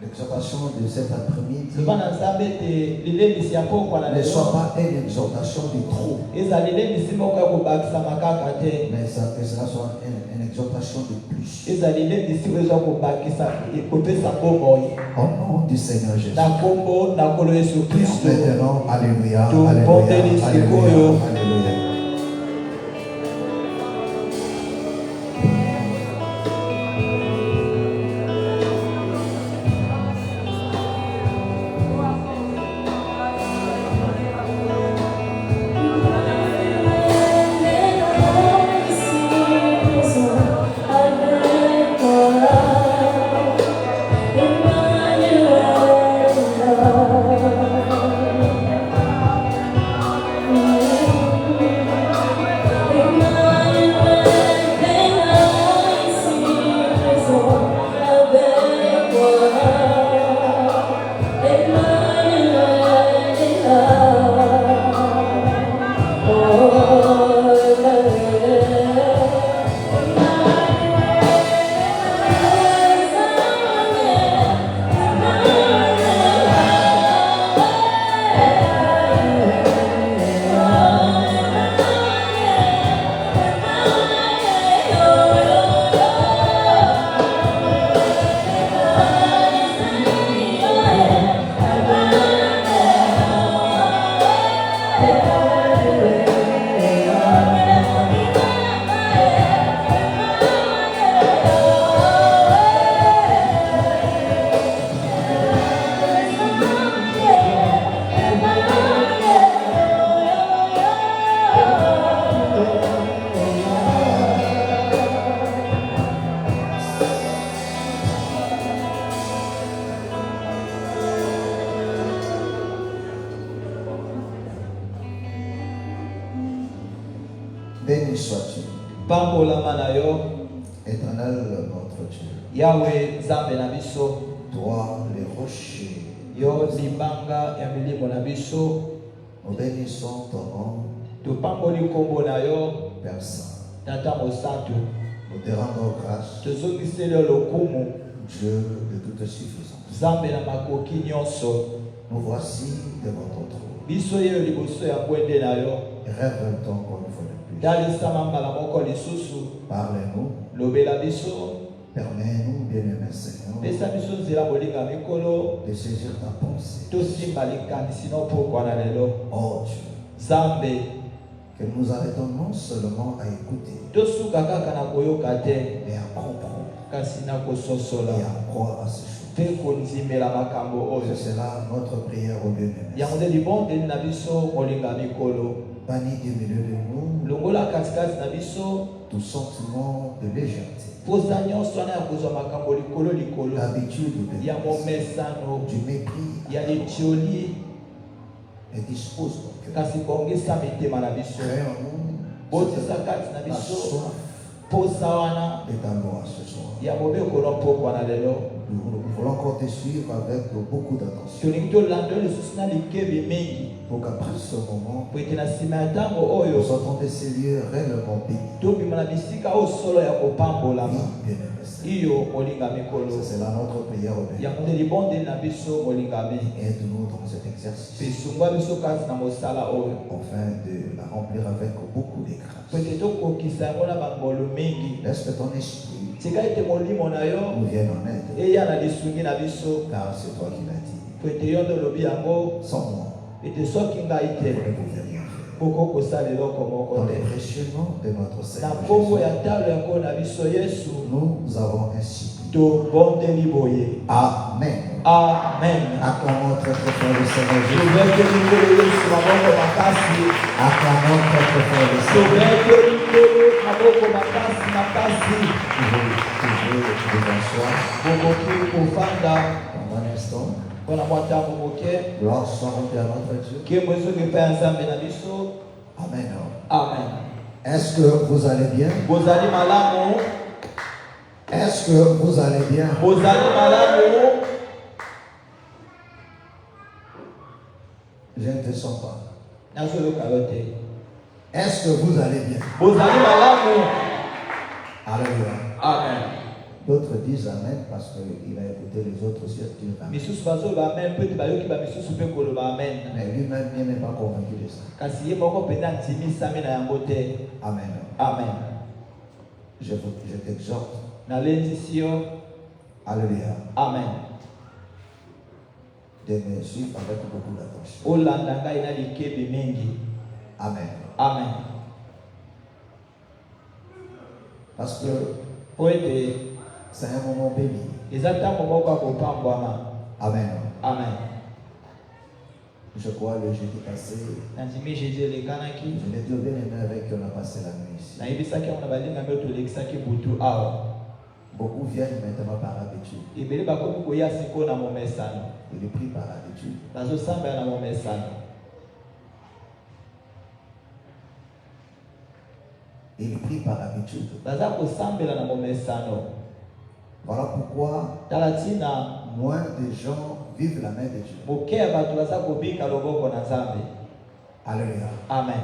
L'exhortation de cet après-midi ne soit pas une exhortation du trop, mais que cela soit une exhortation de plus. Au nom du Seigneur Jésus. Maintenant, alléluia, alléluia, alléluia, alléluia. Béni sois-tu, Éternel notre Dieu, Yahweh Zambe na biso, toi les rochers, yo libanga ya milimo na biso, nous bénissons ton nom, tupamboli kombo na yo, Père Saint. Tata Mosantu, Nous te rendons grâce, tuzongisele lokumu, Dieu de toute suffisance. Zambe na makoki nyonso, Nous voici devant ton trône. biso ye liboso ya kwende na yo, Rêve-t-on encore une fois de plus. dalisama mbala moko lisusu, Parlez-nous, lobela biso, permets-nous, bien-aimé Seigneur, pesa biso nzela bolinga mikolo, de saisir ta pensée. tosimba likanisi no pokwa na lelo. Oh Dieu, Zambe, que nous arrêtons non seulement à écouter, tosuka kaka na koyoka te, mais à comprendre kasi na kososola, et à croire à ces choses. pe konzimela makambo oyo. C'est là notre prière au bien-aimé. Yango nde libondeli na biso molinga mikolo. Bannis du milieu de nous Longola katikati na biso, tout sentiment de légèreté, poza nyonso wana ya kozwa makambo likolo likolo, d'habitude ou de ya momesano, du mépris, ya litioli, et dispose ton cœur. kasi bongisa mitema na biso. Crée en nous Botisa kati na la biso, soif posa wana et d'amour à ce soir. ya mobeko no pokwa na lelo. Nous voulons encore te suivre avec beaucoup d'attention Tolingi tolanda lisusu na likebi mingi, pour qu'après ce moment, po ete na nsima ya ntango oyo nous sortons de ces lieux réellement bénis. tobima na bisika oyo solo ya kopambolama. Oui, bien-aimé Seigneur. Iyo molinga mikolo, C'est là notre prière au bien. yango nde libondeli na biso molingami. Aide-nous dans cet Pe exercice sungwa biso kati na mosala oyo, afin de la remplir avec beaucoup de po grâce. ete tokokisa yango na bangolu mingi. Laisse que ton esprit Tika ete molimo na yo nous vienne en aide, eya na lisungi na biso, car c'est toi qui l'as dit. po ete yo nde olobi yango, Sans moi, ete soki ngai vous te ne pouvez rien faire. poko kosala eloko moko Dans te. le précieux nom de notre Na Seigneur nkombo ya Jésus, talo ya nkolo na biso Yesu, nous avons ainsi prié. tobondeli boye. Amen. Amen. Acclamons très très fort le Seigneur Jésus. Tobete likolo Yesu maboko makasi. Acclamons très très fort le Seigneur. Tobete likolo maboko makasi makasi. Toujours devant soi. Bokoki kofanda Pendant un instant, mpona mwa ntango moke. gloire soit rendue à notre Dieu. Nkembo ezoki epai ya Nzambe na biso. Amen. Amen. Est-ce que vous allez bien? Bozali malamu. Est-ce que vous allez bien? Bozali malamu. Je ne te sens pas. Nazoyoka yo te. Est-ce que vous allez bien? Bozali malamu. Alléluia. Amen. D'autres disent Amen parce qu'il a écouté les autres aussi dire Amen. misusu bazoloba amen mpe bayoki bamisusu mpe koloba amen. Mais lui-même, il n'est pas convaincu de ça. Kasi ye moko mpenza ntimisami na yango te. Amen. Amen. Je t'exhorte. Nalendisi yo. Alléluia. Amen. De me suivre avec beaucoup d'attention. Olanda ngai na likebi mingi. Amen. Amen. Parce que po ete c'est un moment béni. eza ntango moko ya kopambwama. Amen. Amen. Je crois le jeudi passé, nandimi jeudi elekanaki. je l'ai dit au bien-aimé avec qui on a passé la nuit ici. nayebisaki yango na balinga mpe tolekisaki butu awa. Beaucoup viennent maintenant par habitude. ebele bakomi koya sikoyo na momesano. Ils prient par habitude. bazosambela na momesano. Ils prient par habitude. baza kosambela na momesano. Voilà pourquoi tala ntina moins de gens vivent la main de Dieu. moke ya bato baza kobika loboko na nzambe. Alléluia. Amen.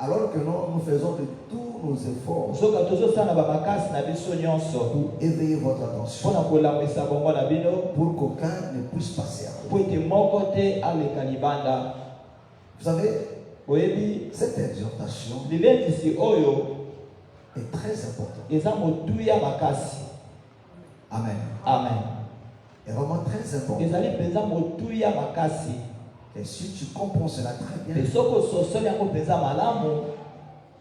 Alors que nous faisons de tous nos efforts soka tozosala bamakasi na biso nyonso pour éveiller votre attention, mpona kolambwisa bongo na bino pour qu'aucun ne puisse passer à po côté. ete moko te aleka libanda. Vous savez, oyebi cette exhortation lilendisi oyo est très importante. eza motuya makasi. Amen. Amen. Est vraiment très important. ezali mpenza motuya makasi. Et si tu comprends cela très mpe bien, soki ososoli yango mpenza malamu,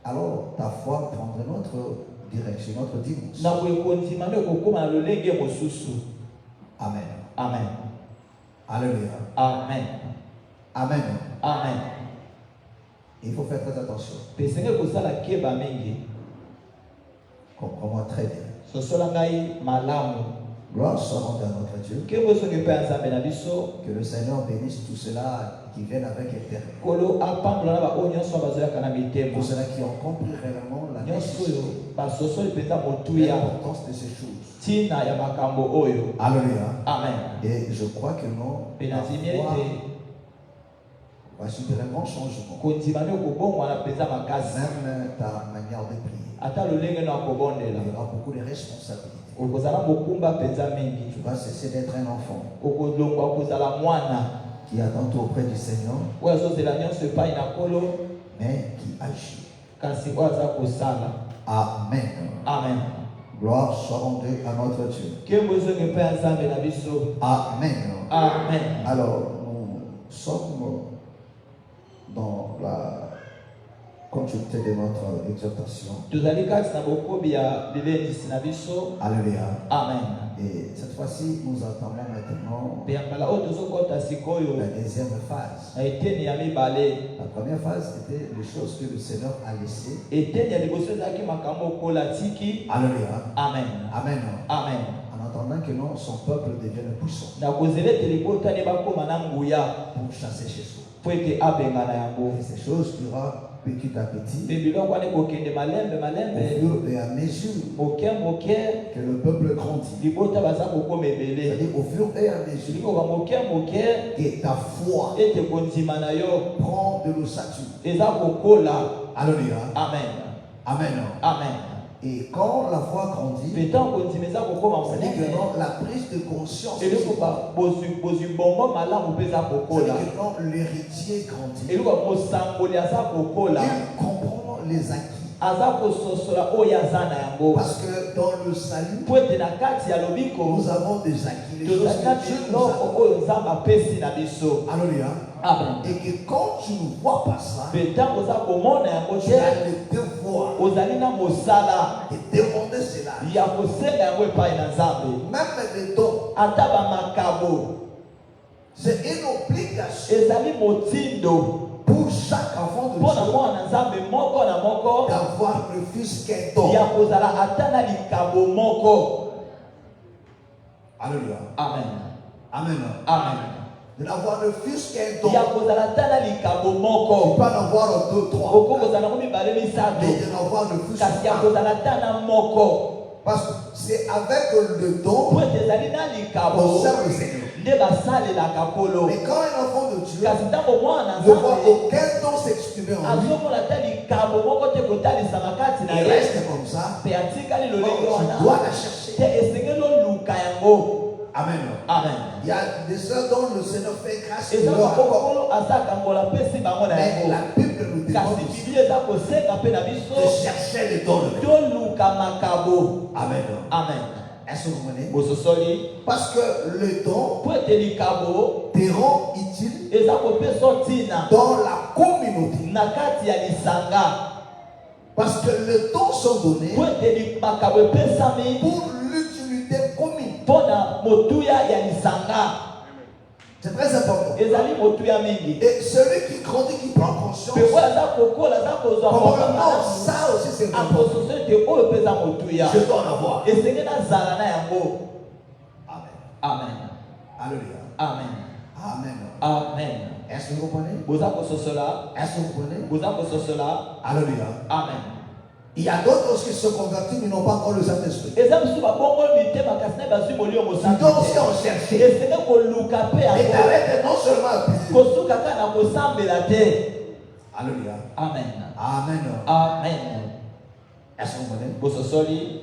alors ta foi prendra notre direction, notre dimension. na boye kondima nde ekokóma na lolenge mosusu. Amen. Amen. Alléluia. Amen. Amen. Amen. Il faut faire très attention. mpe esengeli kosala keba mingi. Comprends-moi très bien. sosola ngai malamu. Gloire soit rendue à notre Dieu. nkembo esongi mpe ya nzambe na biso. Que le Seigneur bénisse tout cela qui viennent avec intérêt. kolo apambola na baoyo nyonso bazoyaka na mitema. Tous ceux qui ont compris réellement la nyonso oyo nécessité, basosoli mpenza motuya l'importance de ces choses. ntina ya makambo oyo. Alléluia. Amen. Et je crois que non, mpe la nandimi foi ete va subir un grand changement. kondima nde okobongwana mpenza makasi. Même ta manière de prier. ata lolenge no Il akobondela. y aura beaucoup de responsabilités. okozala mokumba mpenza mingi. Tu vas cesser d'être un enfant okolongwa kozala mwana qui attend tout auprès du Seigneur, oyo azozela nyonso epai na nkolo mais qui agit. kasi oyo aza kosala. Amen. Amen. Gloire soit rendue à notre Dieu. nkembo ezongi mpe ya nzambe na biso. Amen. Amen. Alors, nous sommes dans la continuité de notre exhortation. tozali kati na bokobi ya lilendisi na biso. Alléluia. Amen. Et cette fois-ci, nous entendons maintenant mpe ya mbala oyo tozokɔta sikoyo la deuxième phase. na eteni ya mibale. La première phase était les choses que le Seigneur a laissées. eteni ya liboso ezalaki makambo okola tiki. Alléluia. Amen. Amen. Amen. En attendant que non, son peuple devienne puissant na kozela ete libotani bakóma na nguya pour chasser chez soi. po ete abengana yango. Et ces choses durera petit à petit, mpe biloko wana ekokende malembe au malembe fur et à mesure moke moke que le peuple grandit. libota baza kokóma ebele. C'est-à-dire au fur et à mesure likoka moke moke que ta foi ete kondima na yo prend de l'ossature. eza kokola. Alléluia. Amen. Amen. Amen. Et quand la foi grandit, mpe ntango kondima eza kokóma c'est-à-dire que monene non, la prise de conscience, elikoka bozwi bongo malamu mpe eza kokola. c'est-à-dire que quand l'héritier grandit, elikoka mosangoli aza kokola. il comprend les acquis. aza kososola oyo aza na yango. Parce que dans le salut, po ete na kati ya lobiko nous avons des acquis, les choses tozali na que Dieu nous biloko a. oyo nzambe apesi na biso. Alléluia. Amen. Et que quand tu ne vois pas ça, mpe ntango oza komona yango tu te as le devoir ozali na mosala de demander cela. ya kosenga yango epai na nzambe. Même les dons, ata bamakabo c'est une obligation ezali motindo pour chaque enfant de mpo na Dieu mwana nzambe moko na moko d'avoir le fils qu'un don. ya kozala ata na likabo moko. Alléluia. Amen. Amen. Amen. De n'avoir le fils qu'un don. ya kozala ata na likabo Tu moko. peux en avoir deux, trois. oko kozala ngo mibale misato Mais de n'avoir le fils kasi ya qu'un. kozala ata na moko. Parce que c'est avec le don po ete ezali na qu'on likabo sert le Seigneur. nde basalelaka nkolo. Mais quand un enfant de Dieu kasi ntango mwana ne voit nzambe aucun don s'exprimer en lui, azomona ata likabo moko te kotalisama kati na il ye reste comme ça. mpe atikali Oh, lolenge tu wana dois la chercher. te esengeli oluka yango. Amen. Amen. Il y a des sœurs dont le Seigneur fait grâce Et pour ça, leur accord. kokolo asakangola pesi bango na Mais yango. la Bible nous demande Kasi aussi Bible eza kosenga pe na de biso chercher les dons de Dieu. toluka makabo. Amen. Amen. Est-ce que vous comprenez? Bososoli Parce que le don po ete likabo te rend utile eza kopesa ntina dans la communauté. na kati ya lisanga. Parce que les dons sont donnés Po ete makabo epesami pour l'utilité commune. mpona motuya ya lisanga. C'est très important. Ezali motuya mingi. Et celui qui grandit, qui prend conscience, Pe oyo aza kokola aza kozwa probablement ça aussi c'est important. akososo ete oyo mpe eza motuya. Je dois en avoir. Esenge nazala na yango. Amen. Amen. Alléluia. Amen. Amen. Amen. Est-ce que vous comprenez? Boza kososola. Est-ce que vous comprenez? Boza kososola. Alléluia. Amen. Il y a d'autres qui se convertissent mais n'ont pas encore le Saint-Esprit. Eza biso babongoli mitema kasi na bazwi molio Tu mosantu dois aussi te. en chercher. Esenge koluka mpe Et yango t'arrêtes non seulement à prier. kosuka kaka na kosambela te. Alléluia. Amen. Amen. Amen. Est-ce que vous comprenez? Bososoli.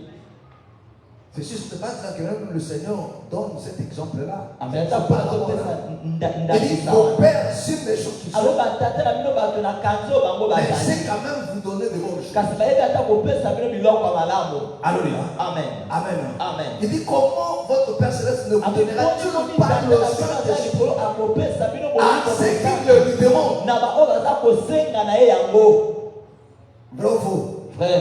C'est juste pas ça que même le Seigneur donne cet exemple-là. Amen. C'est Ata pas mpona la topesa parole. Il dit, ndakisa vos wana. pères sur les choses qui alo sont. batata na bino bato na kanzo bango Mais bazali. c'est quand même vous donner de bonnes choses. Kasi bayebi ata kopesa bino biloko ya malamu. Alléluia. Amen. Amen. Amen. Il dit comment votre Père Céleste ne vous donnera-t-il pas le Saint-Esprit à ceux qui le lui demandent? na baoyo baza kosenga na ye yango. Vrai ou faux? Frère,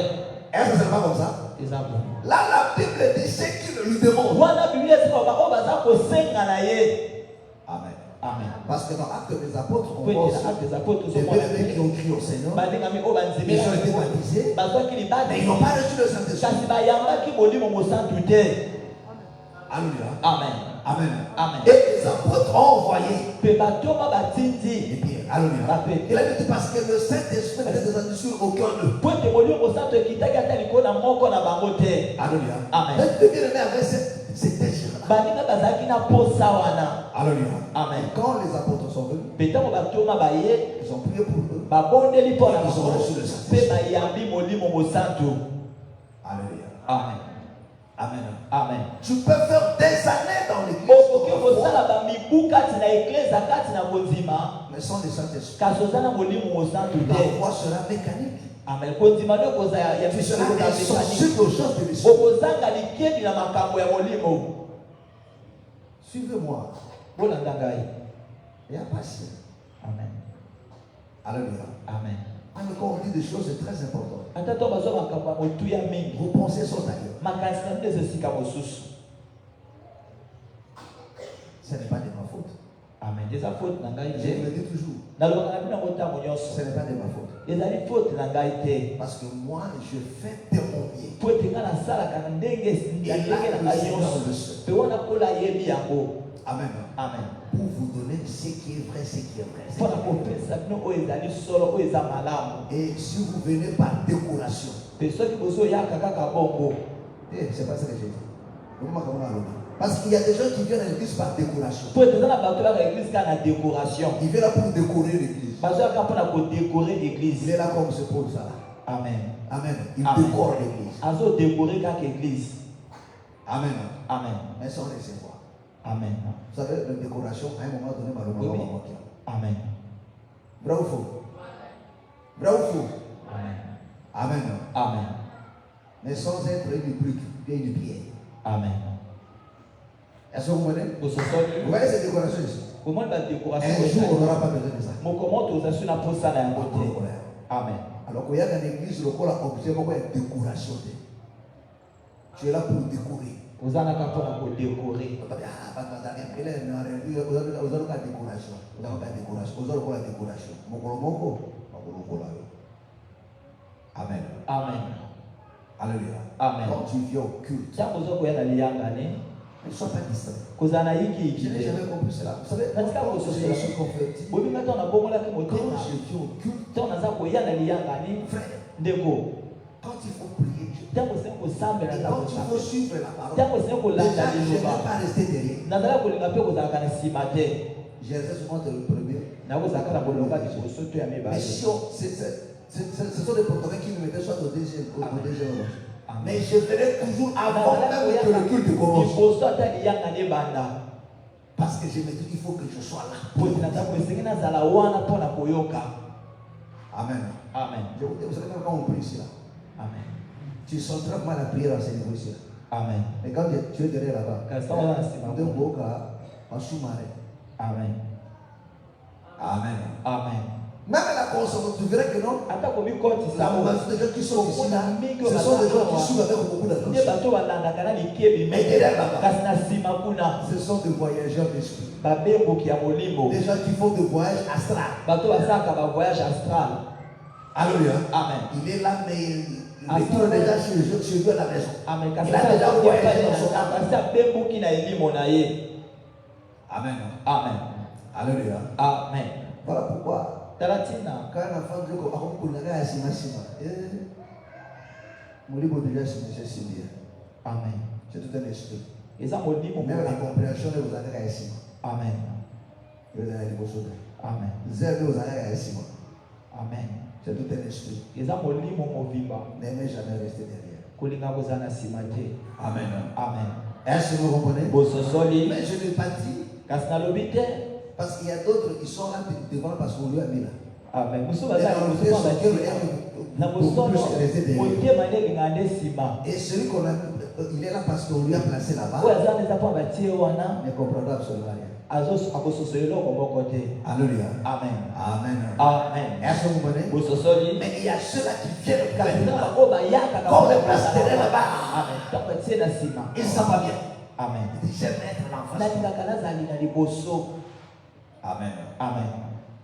Est-ce que c'est pas comme ça? eza bon. Là, la Bible dit ceux qui le lui demandent. Wana Biblia esika baoyo baza kosenga na ye. Amen. Amen. Parce que dans Actes des Apôtres, on Po voit ete aussi na acte des apôtres des tozomona bien-aimés qui ont crié au Seigneur. balingami oyo Ils ont été banzemela baptisés, bazwaki mais libadi ils n'ont pas reçu le Saint-Esprit. kasi bayambaki molimo mosantu te. Alléluia. Amen. Amen. Amen. Et les apôtres ont envoyé. Mpe batoma Et batindi bien, alléluia. Il a dit parce que le Saint-Esprit n'était descendu sur aucun d'eux. po ete molimo mosantu ekitaki ata likolo na moko na bango te. Alléluia. Amen. Le bien-aimé avait cette désir-là. baninga bazalaki na posa wana. Alléluia. Amen. Et quand les apôtres sont venus, Mpe ntango batoma baye ils ont prié pour eux. babondeli mpo na Ils ont bango reçu le Saint-Esprit. mpe bayambi molimo mosantu. Alléluia. Amen. Amen. Amen. Tu peux faire des années dans l'église. okoki kosala bamibu kati na eklesa kati na kondima Mais sans le Saint-Esprit, kasi oza na molimo mosantu la te. foi sera mécanique. Amen. Kondima nde okoza ya Tu seras misiko na mekani insensible aux choses de l'esprit. okozanga likebi na makambo ya molimo. Suivez-moi. bolanda ngai. Et à passer. Amen. Alléluia. Amen. Mais quand on dit des choses, c'est très important. ata to bazwa makambo ya motuya mingi Vos pensées sont ailleurs. makanisi na bino eza esika mosusu. Ce n'est pas de ma faute. Amen. eza faute na ngai Je te. le dis toujours. nalobaka na bino yango ntango Ce nyonso n'est pas de ma faute. ezali faute na ngai te. Parce que moi, je fais de mon bien. po ete ngai nasalaka na ndenge ya ndenge na ngai nyonso mpe wana kola ayebi yango. Amen. Amen. Pour vous donner ce qui est vrai, ce qui est vrai. mpona kopesa bino oyo ezali solo oyo eza malamu. Et si vous venez par décoration, mpe soki bozoyaka kaka bongo c'est pas ça que j'ai dit. Parce qu'il y a des gens qui viennent à l'église par décoration. po ete eza na bato baka eglise kaka na décoration Il vient là pour décorer l'église. bazoyaka mpona kodékore Il l'église. est là comme ce Paul ça. Amen. Amen. Il Amen. décore l'église. azodékore kaka église. Amen. Amen. Mais sans recevoir. Amen. Vous savez, la décoration, à un moment donné, malheureusement, Oui. va manquer. Amen. Vrai ou faux? Vrai ou faux? Amen. Amen. Amen. Mais sans être une brique, bien une pierre. Amen. Est-ce que vous comprenez? Vous bososoli voyez cette décoration ici? komoni badécoration Un jour, on n'aura pas besoin de ça. mokomo tozasi na posa na yango te. Amen. Alors qu'il y a dans l'église, le col a objet pour une décoration. Tu es là pour décorer. ozanaka mpona kodékore. Amen. Amen. Alléluia. Amen. Quand tu viens au culte, ntango ozokoya na liyangani ne sois pas distrait. kozala na Je yikiyiki n'ai te. jamais compris cela. Vous savez, Katika quand kuhusu je suis converti, bobinga ntango nabongolaki quand motema je viens au culte, ntango naza koya na liyangani frère, ndeko quand il faut prier Dieu, ntango osengi kosambela et nza quand il faut kosambela suivre la parole, ntango osengi kolanda déjà, je ne liloba vais pas rester derrière. nazala kolinga mpe kozalaka na nsima te. J'essaie souvent de le premier. nakozalaka na bolonga liboso to ya Mais mibale. si on, ce sont des protocoles qui nous mettaient soit au deuxième, au deuxième rang. Mais je ferai toujours avant même que le culte commence. Parce que je me dis, il faut que je sois là. Amen. Amen. Vous savez quand on prie ici là, Amen. tu sens très mal la prière à ce niveau ici là. Amen. Mais quand tu es derrière là-bas, Amen. Amen. Amen. Même à la consommation, tu verrais que non. Hata kwa La majorité des gens qui sont ici là, ce sont des gens qui suivent avec beaucoup d'attention. Mais derrière là-bas, ce sont des voyageurs d'esprit. Des gens qui font des voyages astrales. Alléluia. Amen. Il est là, mais il retourne déjà chez Dieu à la maison. Amen. Il a déjà voyagé dans son âme. Amen. Amen. Alléluia. Amen. Voilà pourquoi. Taratina. Quand la femme dit qu'on a Amen. c'est tout un esprit. Même la compréhension de vos années. Amen. Amen. Zèle aux années. Amen. C'est tout un esprit. N'aimez jamais rester derrière. Amen. Amen. Est-ce que vous comprenez? Mais je ne l'ai pas dit. Parce qu'il y a d'autres qui sont là devant parce qu'on lui a mis là. Amen. Et celui qu'on a il est là parce qu'on lui a placé là-bas. Ne comprendra absolument rien. Alléluia. Amen. Amen. Amen. Est-ce que vous comprenez? Mais il y a ceux-là qui viennent comme les place derrière là-bas. Ils ne savent pas bien. Amen. Ils disent j'aime être l'enfant. Amen. Amen.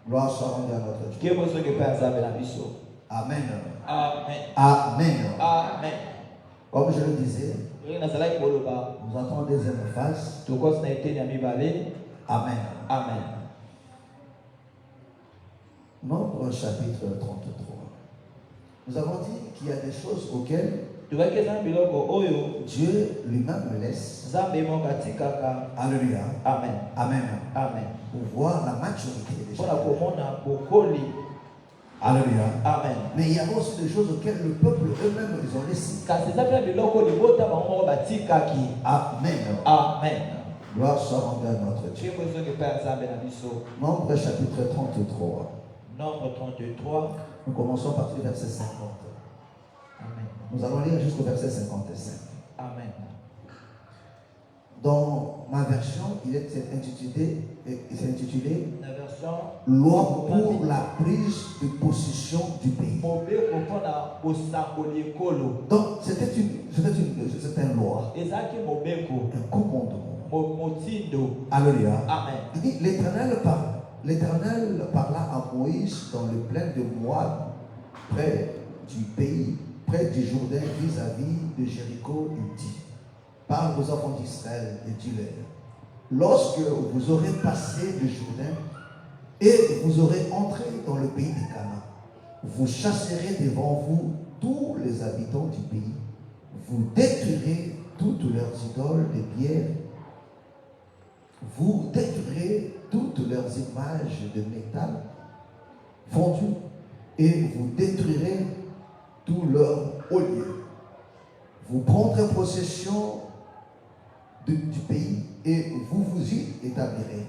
Gloire soit rendue à notre Dieu. Amen. Amen. Amen. Amen. Comme je le disais, nous entrons en deuxième phase. Amen. Amen. Nombre chapitre 33. Nous avons dit qu'il y a des choses auxquelles Dieu lui-même laisse. Alléluia. Amen. Amen. Amen. Pour voir la maturité des choses. Alléluia. Amen. Mais il y a aussi des choses auxquelles le peuple eux-mêmes ils ont laissé. Amen. Amen. Gloire soit rendue à notre Dieu. Nombre chapitre 33. Nombre 33. Nous commençons à partir du verset 50. Amen. Nous allons lire jusqu'au verset 55. Amen. Dans ma version, il est intitulé La version Loi pour la prise de possession du pays. Donc, c'était une loi, un commandement. Alléluia. Amen. Il dit l'Éternel parla à Moïse dans le plain de Moab, près du pays, près du Jourdain, vis-à-vis de Jéricho. Il dit: parle aux enfants d'Israël et dis-leur: lorsque vous aurez passé le Jourdain et vous aurez entré dans le pays des Canaan, vous chasserez devant vous tous les habitants du pays, vous détruirez toutes leurs idoles de pierre, vous détruirez toutes leurs images de métal fondu et vous détruirez tous leurs hauts lieux. Vous prendrez possession du pays et vous vous y établirez,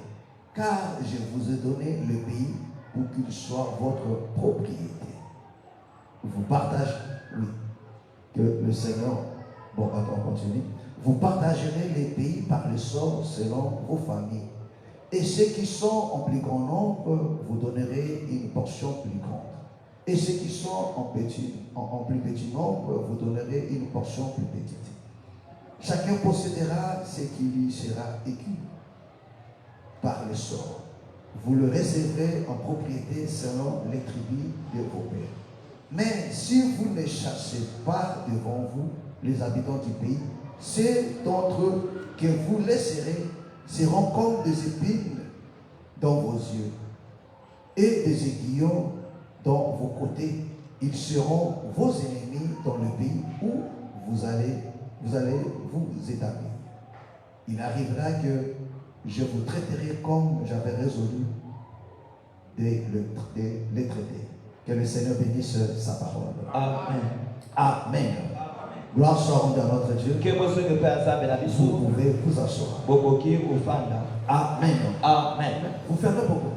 car je vous ai donné le pays pour qu'il soit votre propriété. Vous partagez, oui, que le Seigneur, bon, on continue. Vous partagerez les pays par le sort selon vos familles. Et ceux qui sont en plus grand nombre, vous donnerez une portion plus grande. Et ceux qui sont en plus petit nombre, vous donnerez une portion plus petite. Chacun possédera ce qui lui sera écu par le sort. Vous le réserverez en propriété selon les tribus de vos pères. Mais si vous ne chassez pas devant vous les habitants du pays, ceux d'entre eux que vous laisserez seront comme des épines dans vos yeux et des aiguillons dans vos côtés. Ils seront vos ennemis dans le pays où vous allez vous établir. Il arrivera que je vous traiterai comme j'avais résolu de les traiter. Que le Seigneur bénisse sa parole. Amen. Amen. Gloire soit rendue à notre Dieu. Que vous soyez Père Nzambe na Vous biso. pouvez vous asseoir. Bokoki ufanda. Amen. Amen. Vous fermez pourquoi?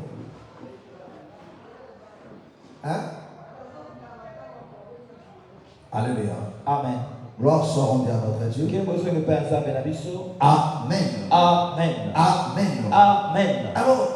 Hein? Alléluia. Amen. Gloire soit rendue à notre Dieu. Que vous soyez Père Nzambe na biso. Amen. Amen. Amen. Amen. Alors,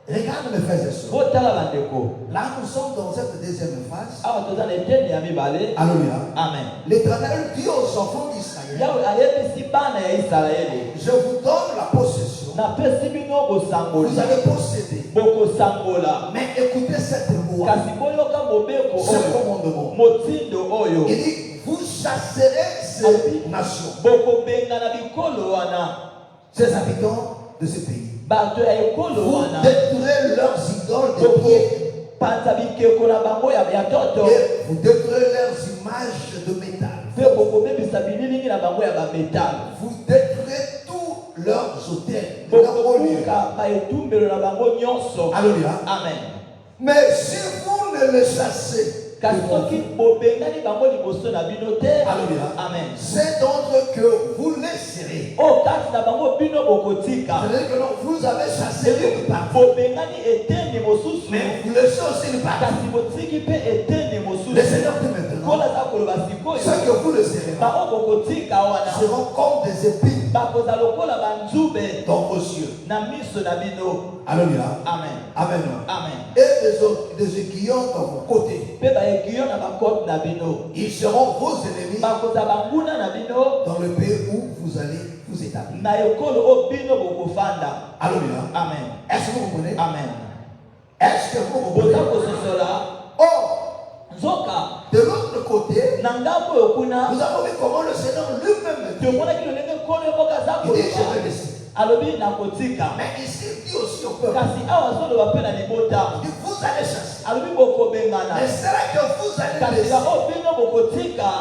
regarde mes frères et sœurs. Botala bandeko. Là, nous sommes dans cette deuxième phase. Awa toza na eteni ya mibale. Alléluia. Amen. L'Éternel dit aux enfants d'Israël, Yawe ayebisi bana ya Israeli. je vous donne la possession. Napesi bino bosangoli. Vous allez posséder. Bokosangola. Mais écoutez cette loi. Kasi boyoka mobeko Ce oyo. commandement. Motindo oyo. Il dit, vous chasserez ces nations, Bokobengana bikolo wana. ces habitants de ce pays. Bato ya ekolo Vous wana. détruirez leurs idoles de pied. Panza bikeko na bango ya toto. Et vous détruirez leurs images de métal. Pe bokobebisa bililingi na bango ya bametal. Vous détruirez tous leurs hôtels, leurs hauts lieux. Bokobuka baetumbelo na bango nyonso. Alléluia. Amen. Mais si vous ne les chassez, Kasi soki bobengani bango liboso na bino te. Alléluia. Amen. c'est d'entre que vous laisserez. O kasi na bango bino bokotika. C'est-à-dire que non, vous avez chassé une partie, Bobengani eteni mosusu. mais vous laissez aussi une partie. Kasi botiki pe eteni mosusu. Le Seigneur dit maintenant, Kola za koloba sikoyo. ceux que vous laisserez Bango bokotika wana. seront comme des épines Bakoza lokola banzube dans vos yeux. na miso na bino. Alléluia. Amen. Amen. Amen. Et des aiguillons dans vos côtés. Pe baekiyo na bakote na bino. Ils seront vos ennemis Bakoza banguna na bino. dans le pays où vous allez vous établir. Na ekolo o bino bokofanda. Alléluia. Amen. Est-ce que vous comprenez? Amen. Est-ce que vous comprenez? Boza kososola. Or, Nzoka. de l'autre côté, Na ngambo yokuna. nous avons vu comment le Seigneur lui-même dit. Tomonaki lolenge nkolo yokoka za Il dit, je koloba. vais laisser. Alobi nakotika. Mais ici, il dit aussi au peuple, Kasi awa azoloba pe na libota. il dit, vous allez chasser. Alobi bokobengana. Mais c'est là que vous allez Kasi laisser. na o bino bokotika.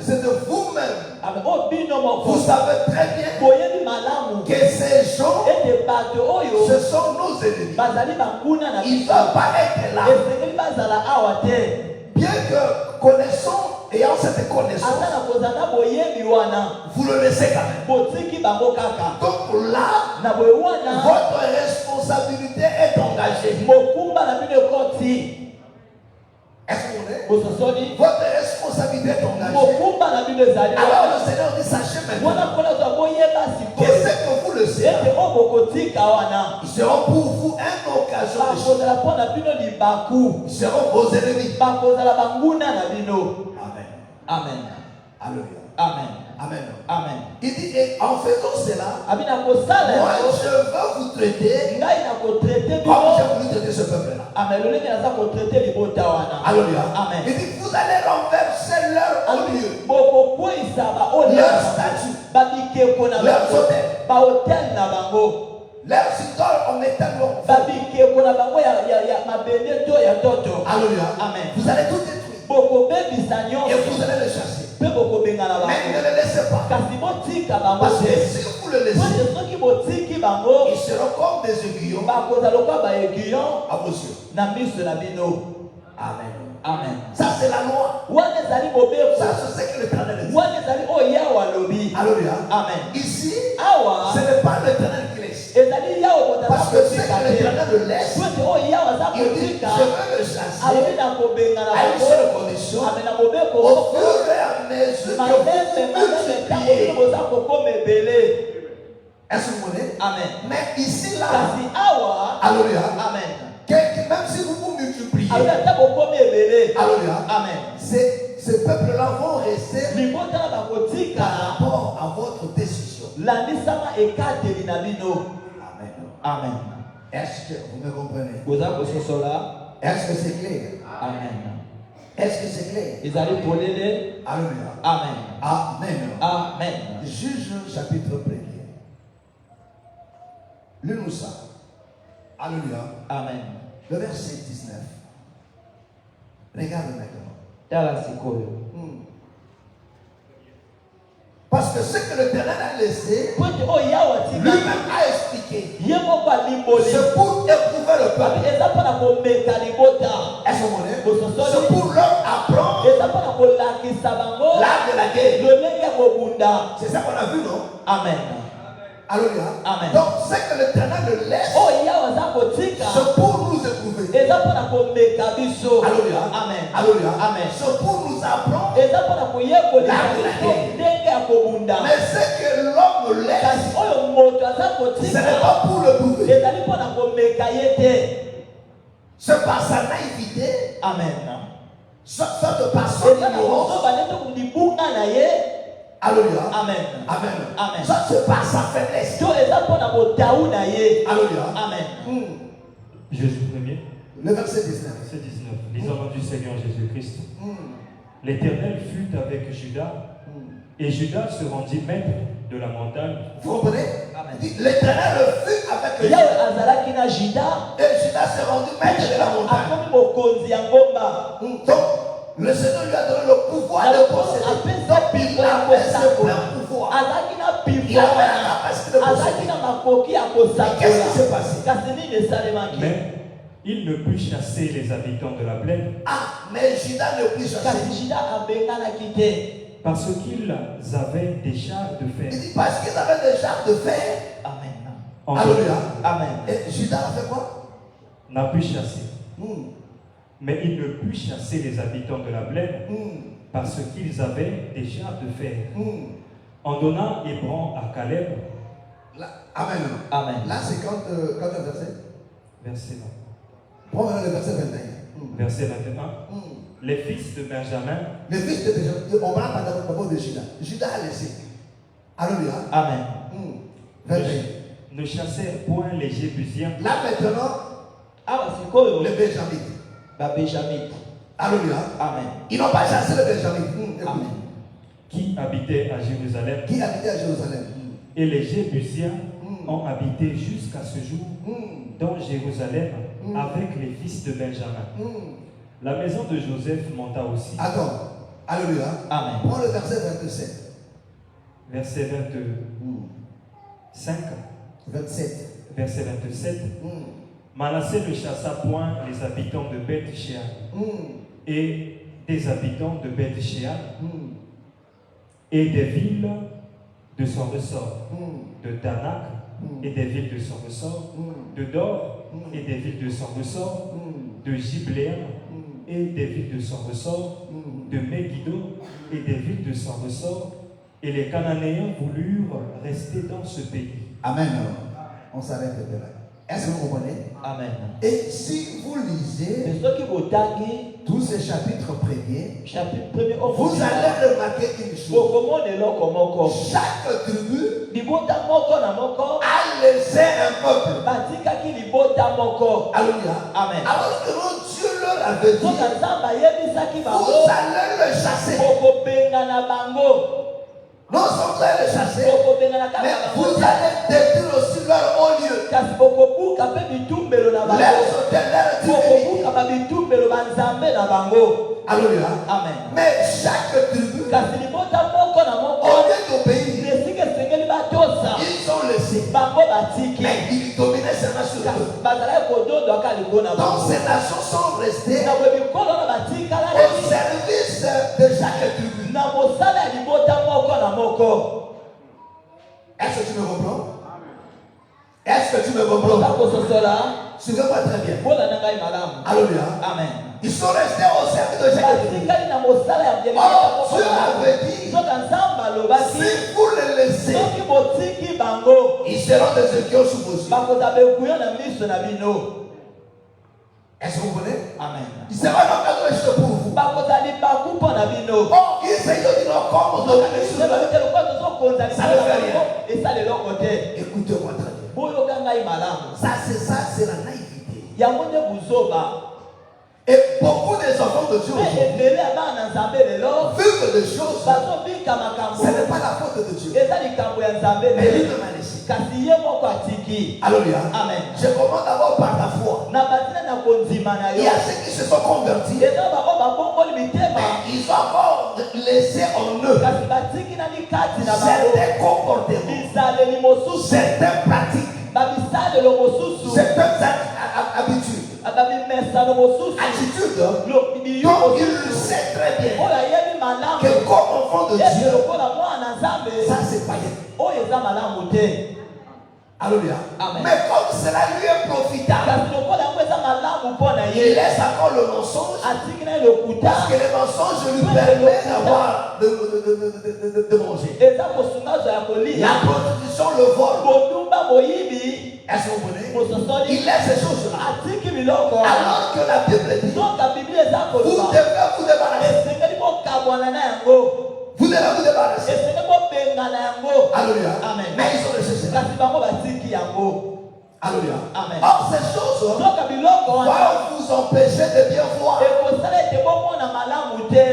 C'est de vous-même. Ame o bino moko. Vous savez très bien Boyebi malamu. que ces gens, Ete bato oyo. ce sont nos ennemis. Bazali banguna na Ils ne biso. peuvent pas être là. Esengeli bazala awa te. Bien que connaissant, ayant cette connaissance, Ata na kozana boyebi wana. vous le laissez quand même. Botiki bango kaka. Donc là, Na boye wana. votre responsabilité est engagée. Mokumba na bino ekoti. Est-ce que vous voyez? Bososoli. Votre responsabilité est engagée. Mokumba na bino ezali. Alors le Seigneur dit, sachez maintenant Wana kola za boyeba que sikoyo. ce que vous le savez, Ete o bokotika wana. ils seront pour vous une occasion de chute. Bakozala mpo na bino libaku. Ils seront vos ennemis. Bakozala banguna na bino. Amen. Amen. Alléluia. Amen. Amen. Amen. Il dit, et en faisant cela, Abi na kosala moi yango. je veux vous traiter Ngai na kotraite comme j'ai bino. voulu traiter ce peuple-là. Amen. Lolenge naza kotraite libota wana. Alléluia. Amen. Il dit, vous allez renverser leur haut lieu, Bokokweyisa baolia. leur statut, Babikeko na leur bango. hôtel, Bahotel na bango. leurs idoles en métal noir. Babikeko na bango ya mabende to ya toto. Alléluia. Amen. Vous allez tout détruire Bokobebisa et nyonso. vous allez les chasser. Pe bokobengana Mais bango. ne les laissez pas. Kasi botika bango Parce que te. si vous le laissez, Soki soki botiki bango. ils seront comme des aiguillons Bakoza lokola baeguillon à vos yeux. na miso na bino. Amen. Amen. Ça, c'est la loi. Wana ezali mobeko. Ça, c'est ce que l'Éternel dit. Wana ezali oyo yawe alobi. Alléluia. Amen. Ici, Awa ce n'est pas l'Éternel qui laisse. ezali yawe moto Parce que ce azakotika que te. l'Éternel le laisse, Soki oyo yawe aza il dit, kotika. je veux le chasser Alobi na kobengana à une bango. seule condition. Amen na mobeko. Au fur et à mesure que Maleme vous ntango multipliez. bino boza kokoma ebele. Est-ce que vous voyez? Amen. Mais ici, là, Kasi awa. Alléluia. Amen. Même si vous vous multipliez, Alobi ata bokomi ebele. Alléluia. Amen. Ces peuples-là vont rester Libota na bakotika. par rapport à votre décision. Landisama ekateli na bino. Amen. Amen. Est-ce que vous me comprenez? Boza kososola. Est-ce que c'est clair? Amen. Est-ce que c'est clair? Ezali polele. Alléluia. Amen. Amen. Amen. Juge chapitre 1er. Lis-nous ça. Alléluia. Amen. Le verset 19. Regarde maintenant. Tala sikoyo. Parce que ce que l'Éternel a laissé, Pote oyo yawe atika. lui-même a expliqué. Ye moko alimboli. C'est pour éprouver le peuple. Eza mpona komeka libota. Est-ce que vous voyez? Bososoli. C'est pour leur apprendre Eza mpona kolakisa bango. l'art de la guerre. Lolenge kobunda. C'est ça qu'on a vu, non? Amen. Alléluia. Amen. Donc, c'est que l'Éternel le laisse, Oh, il y a un zakotika. c'est pour nous éprouver. Eza pona komeka biso. Alléluia. Amen. Alléluia. Amen. C'est pour nous apprendre. Eza pona koyekolisa biso ndenge ya kobunda. Mais ce que l'homme laisse, Kasi oyo moto ce azakotika. n'est pas pour le prouver. Ezali pona komeka ye te. C'est par sa naïveté, Amen. soit par son Eza na ignorance. kosoba nete kundibunga na ye. Alléluia. Amen. Amen. Amen. Ça, c'est par sa faiblesse. To eza pona botaou na ye. Alléluia. Amen. Jésus premier, Le verset 19. verset 19. Les hommes du Seigneur Jésus-Christ. L'Éternel fut avec Judas, et Judas se rendit maître de la montagne. Vous comprenez? Amen. Il dit, l'Éternel fut avec Yawe Judas. azalaki na Juda. Et Judas s'est rendu maître de la montagne. Akomi mokonzi ya ngomba. Donc, le Seigneur lui a donné le pouvoir de posséder. Donc, il avait ce plein pouvoir. Azalaki na Il avait pouvoir. la capacité de Azalaki posséder. na makoki ya Mais qu'est-ce qui s'est kosakola. passé? Kasi nini esalemaki? Mais il ne put chasser les habitants de la plaine Ah, mais Judas ne put chasser. Kasi Juda abenganaki te. parce qu'ils avaient des chars de Il fer. dit parce qu'ils avaient des chars de fer. Amen. En Alléluia. Amen. Et Judas a fait quoi? n'a pu chasser. Hmm. Mais il ne put chasser les habitants de la plaine Hmm. parce qu'ils avaient des chars de fer. Hmm. En donnant Hébron à Caleb, Là, amen. Amen. Là, c'est quand le verset? verset, Prends maintenant le verset 21. Hmm. verset 21, Hmm. les fils de Benjamin Le fils de Benjamin, on va parler d'abord de Judas. Judas a laissé. Alléluia. Amen. Hmm. 21. ne chassèrent point les Jébusiens Là maintenant, Awa sikoyo les Benjamites. babenjamite. Alléluia. Amen. Ils n'ont pas chassé les Benjamites. Écoute. Amen. qui habitaient à Jérusalem. Qui habitait à Jérusalem? Et les Jébusiens Mm. ont habité jusqu'à ce jour Hmm. dans Jérusalem Mm. avec les fils de Benjamin. Hmm. La maison de Joseph monta aussi. Attends. Alléluia. Amen. Prends le verset 27. Verset 25, Hmm. 27. verset 27. Hmm. Manassé ne chassa point les habitants de Beth-Shean Hmm. et des habitants de Beth-Shean Hmm. et des villes de son ressort, Hmm. de Tanak Mm. et des villes de son ressort, Hmm. de Dor Mm. et des villes de son ressort, Hmm. de Gibléam Hmm. et des villes de son ressort, Hmm. de Megiddo et des villes de son ressort. Et les Cananéens voulurent rester dans ce pays. Amen. On s'arrête de là. Est-ce que vous comprenez? Amen. Et si vous lisez Mais soki botangi tous ces chapitres premiers, chapitre premier vous allez remarquer une chose. bokomona eloko moko. Chaque tribu Libota moko na moko a laissé un peuple. batikaki libota moko. Alléluia. Amen. Alors que Dieu leur avait dit, Soki Nzambe ayebisaki vous bango allez le chasser. bokobengana bango. Non seulement vous allez le chasser, Bokobengana kaka mais bango. vous allez détruire aussi leur haut lieu. Kasi bokobuka mpe bitumbelo na bango. Leurs hôtels, leurs divinité. Bokobuka babitumbelo banzambe na bango. Alléluia. Amen. Mais chaque tribu, Kasi libota moko na moko au lieu d'obéir, esika esengeli batosa ils ont laissé. bango batiki. Mais ils dominaient seulement sur Kasi eux. bazalaki kodondwaka ligo na Donc bango. ces nations sont restées Na bwe bikolo na batikala au service de chaque tribu. na mosala ya libota moko na moko. Est-ce que tu me comprends? Est-ce que tu me comprends? Otakososola Suivez-moi très bien. mbola na ngai malamu. Alléluia. Amen. Ils sont restés au service de chaque tribu. batikali na mosala ya Oh, Dieu avait dit, soki nzambe alobaki si vous les laissez, soki botiki bango ils seront des écueils sous vos yeux. bakozala bekuyo na miso na bino. Est-ce que vous comprenez? Amen. Ils seront donc adressés pour vous. bakozala libaku mpo na bino. Oh, ils essayent de dire comment on organise sur eux. Ça ne fait rien. esaleloko te. Écoutez-moi très bien. boyoka ngai malamu Ça, c'est la naïveté. yango nde buzoba. Et beaucoup des enfants de Dieu mpe aujourd'hui ebele ya bana na nzambe lelo vivent des choses. bazobika Ce makambo n'est pas la faute de Dieu. eza likambo ya nzambe Mais te. lui m'a laissé. kasi ye moko atiki. Alléluia. Amen. Je commence d'abord par la foi. na batina na kondima na Il y yo a ceux qui se sont convertis. eza bango babongoli mitema Mais ils ont encore laissé en eux kasi batiki nani kati na bango certains comportements, bisaleli mosusu certaines pratiques, babisalelo mosusu certaines habitudes, babimesano mosusu attitudes. biyo Donc mosusu il sait très bien oyo ayebi malamu que comme enfant de ete Dieu, lokola mwana ça c'est païen. oyo eza malamu te. Alléluia. Amen. Mais comme cela lui est profitable, Kasi lokola yango eza malamu mpo na il ye, laisse encore le mensonge. atiki na lokuta Parce que le mensonge lui permet d'avoir de manger. eza kosungazo ya kolia, La prostitution, le vol. kotumba moyibi, Est-ce que vous comprenez? mososoli, Il laisse ces choses-là. atiki biloko wana. Alors que la Bible dit, Soka Biblia eza vous koloba devez vous débarrasser. esengeli bokabwana na yango, Vous devez vous débarrasser. esengeli bobengana yango. Alléluia. Amen. Mais ils ont laissé cela. Kasi bango batiki yango. Alléluia. Amen. Or, ces choses Soka biloko wana vont vous empêcher de bien voir. ekosala ete bomona malamu te.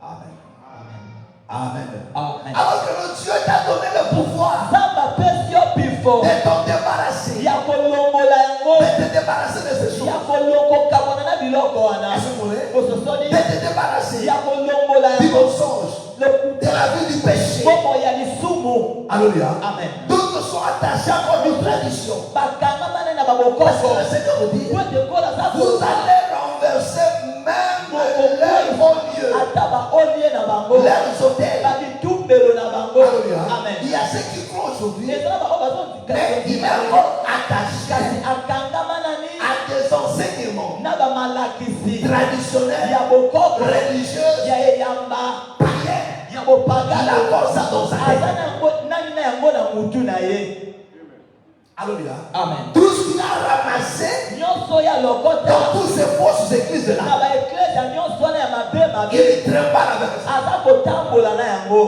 Amen. Amen. Amen. Alors que le Dieu t'a donné le pouvoir Nzambe apesi yo bifo de t'en débarrasser. ya kolongola yango, De te débarrasser de ces choses. ya kolokokabwana na biloko wana, Est-ce que vous comprenez? mososoli De te débarrasser ya kolongola du yango, mensonge, de lokuta la vie du péché. bombo ya lisumu. Alléluia. Amen. D'autres sont attachés à une tradition. bakangamana na Parce que babokoko le Seigneur vous dit, po ete kola za vous allez renverser même leurs lieux, ata baolie na bango, leurs hôtels. babitumbelo na bango. Alléluia. Amen. Il y a ceux qui croient aujourd'hui, ezala bango mais il est bazozika encore kasi attaché akangamana ni à des enseignements na bamalakisi ya traditionnels, bokoko religieux, ya eyamba païens. ya Il bopagano. a encore ça dans sa aza tête. na yango nani na yango na mutu na ye. Alléluia. Amen. Tout ce qu'il a ramassé nyonso ya dans lokota toutes ces fausses églises na là, baeklezia nyonso wana ya mabe il mabe ne traîne pas avec ça. aza kotambola na yango.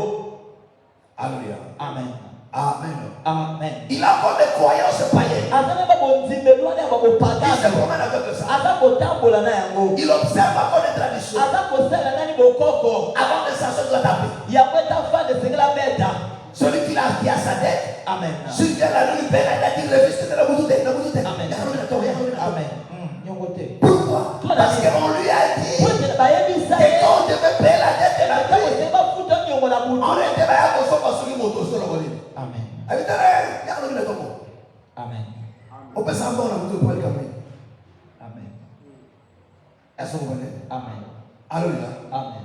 Alléluia. Amen. Amen. Amen. Il a encore des croyances païennes. aza na babondimelo wana ya Il se babopagano promène avec ça. aza kotambola na yango, Il observe encore les traditions. aza kosala nani bokoko Avant de s'asseoir doit taper. yango etafande esengela beta. Celui qui a sa dette, Amen. celui qui a la rue, il a dit le fils de la boutique. Amen. Amen. Nyongo te. Pourquoi? Parce qu'on lui a dit po ete bayebisa que ye quand on devait payer la dette de la ata paix, kosenga futa nyongo na on mutu. était là à consommer sur une moto sur la voiture. Amen. Amen. On peut savoir la moto pour le camion. Amen. Est-ce que vous comprenez? Amen. Alléluia. Amen.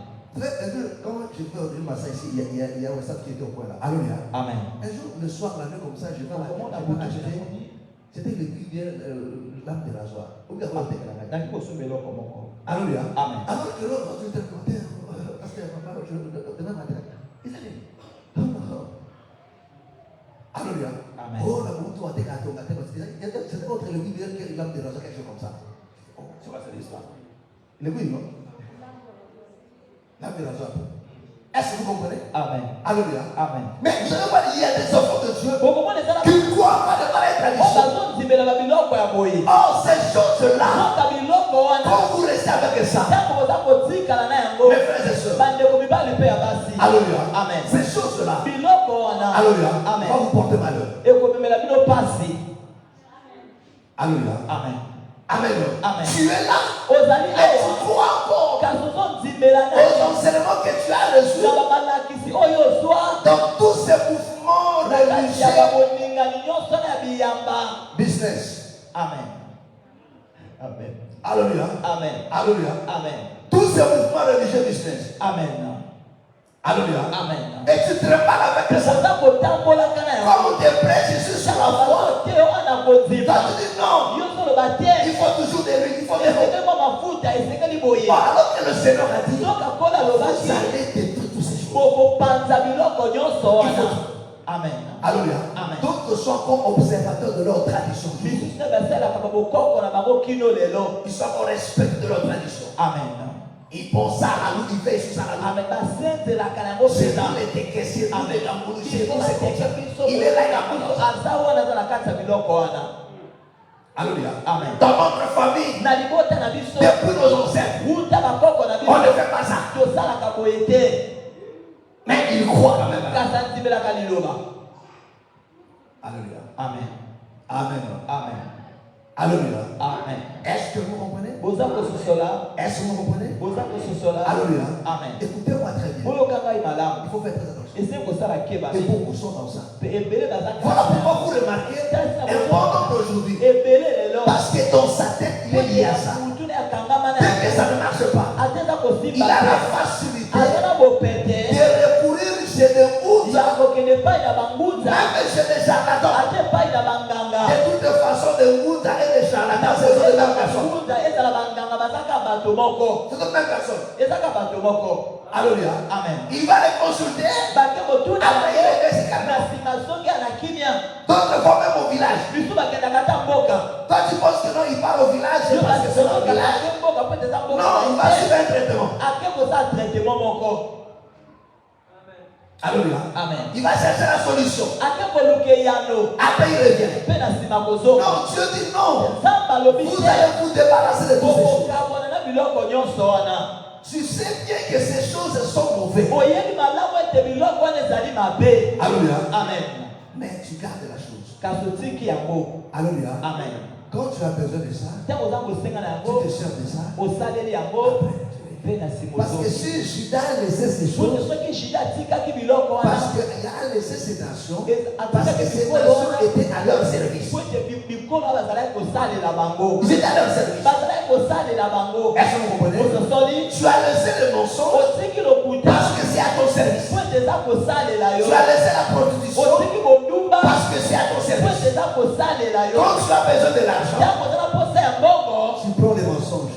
Quand je fais une massage ici, il y a un WhatsApp qui était au coin là. Alléluia. Amen. Un jour, le soir, la nuit comme ça, je vais Comment on a acheter. acheté? C'était le cuillère, l'âme de rasoir. Ou bien, on va la Nani kosomba eloko moko. Alléluia. Amen. Alors que l'autre, tu te commentaire, parce que papa, demain matin, il a dit, Alléluia. Amen. Oh, la moto a été gâtée, c'est autre le cuillère qui est l'âme de rasoir, quelque chose comme ça. Oh, c'est quoi cette histoire? Le cuillère, non? L'âme de rasoir. Est-ce que vous comprenez? Amen. Alléluia. Amen. Mais vous savez pas, il y a des enfants de Dieu bokomona ezala qui croient pas de pareilles traditions. bazonzimela babiloko ya boye. Or, ces choses-là, soka biloko wana quand vous restez avec ça, ntango boza kotikala na yango, mes frères et sœurs, bandeko mibali mpe ya basi. Alléluia. Amen. Ces choses-là, biloko wana Alléluia, Amen. va vous porter malheur. ekomemela bino pasi. Alléluia. Amen. Amen. Amen. Tu es là ozali et tu awa crois encore kasi ozonzimela aux na enseignements que tu as reçus na bamalakisi oyo ozwa dans tous ces mouvements na kati ya religieux. baboningani nyonso na ya biyamba. Business. Amen. Amen. Alléluia. Amen. Alléluia. Amen. Tous ces mouvements religieux business. Amen. Alléluia. Amen. Et tu te répares avec ça. oza kotambolaka na yango. Quand on te prêche Jésus sur la foi, te wana kozima toi tu dis non. yo soloba te Il faut toujours des rues, il faut des rues. esengeli mwa mafuta esengeli boye. Alors que le Seigneur a dit, soka kola vous alobaki allez détruire toutes ces choses. bokopanza biloko nyonso wana. Amen. Alléluia. Amen. D'autres sont comme observateurs de leur tradition. misusu nde basalaka babokoko na bango kino lelo. Ils sont au respect de leur tradition. Amen. Ils pensent à la loup, ils veillent sur ça la loup. Amen. basenzelaka yango C'est pena. nous les décaissés, nous les gamboulous, c'est biso nous c'est comme bateke ça. biso Il est là, il a biso pas aza wana aza na kati ya biloko wana. Alléluia. Amen. Dans notre famille, na libota na biso depuis nos ancêtres, wuta bakoko na on ne biso fait pas ça. tosalaka boye te Mais ils croient quand même. kasi antimelaka liloba. Alléluia. Amen. Amen. Amen. Alléluia. Amen. Est-ce que vous comprenez? boza kososola Est-ce que vous comprenez? boza kososola. Alléluia. Amen. Écoutez-moi très bien. boyoka ngai malamu Il faut faire très attention. ese kosala Et kebasi beaucoup sont dans ça. ebele baza Voilà pourquoi vous remarquez un pendant d'aujourd'hui. ebele lelo Parce que dans sa tête, il est lié à ça. mutu na yakangama na Dès que ça ne marche pas, ateza il kosimba a la te facilité aza na bopete de recourir de Mouta et de charlatans, ce sont les mêmes personnes. C'est les mêmes personnes. Alléluia. Amen. Il va les consulter. Après, il les calme. D'autres vont même au village. Toi, tu penses que non, il part au village parce que c'est le village. Non, il va suivre un traitement. Alléluia. Amen. Il va chercher la solution. Après, il revient. Non, Dieu dit non. Vous allez vous débarrasser de toutes ces choses. Tu sais bien que ces choses sont mauvaises. Alléluia. Amen. Mais tu gardes la chose. Alléluia. Amen. Quand tu as besoin de ça, tu te sers de ça. Parce que si Judas laissait ces choses, parce qu'il a laissé ces nations, parce que ces nations étaient à leur service. Ils étaient à leur service. Est-ce que vous comprenez? Tu as laissé le mensonge parce que c'est à ton service. Tu as laissé la prostitution parce que c'est à ton service. Quand tu as besoin de l'argent, tu prends les mensonges.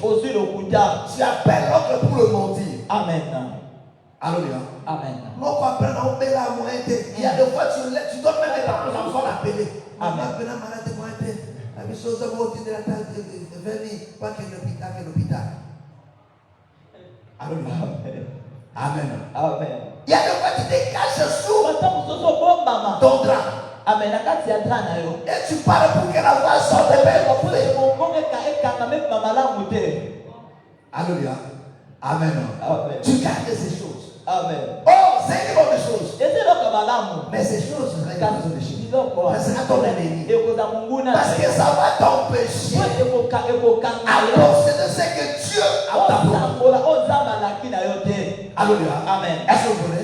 Tu appelles l'autre pour le mentir. Amen. Alléluia. Amen. Non, pas prendre un bel amour. Il y a des fois, tu dois même être aux enfants l'appeler. Amen. La chose de la table de venir, pas que l'hôpital. Alléluia. Amen. Amen. Il y a des fois, tu te caches sous ton drap. Amen. Et tu parles pour que la voix sorte de belle. Alléluia. Amen. Amen. Tu gardes ces choses. Amen. Oh, c'est une bonne chose. Mais ces choses, ça sera ton ennemi. Parce que ça va t'empêcher à penser de ce que Dieu a t'apporté. Alléluia. Amen. Est-ce que vous voulez?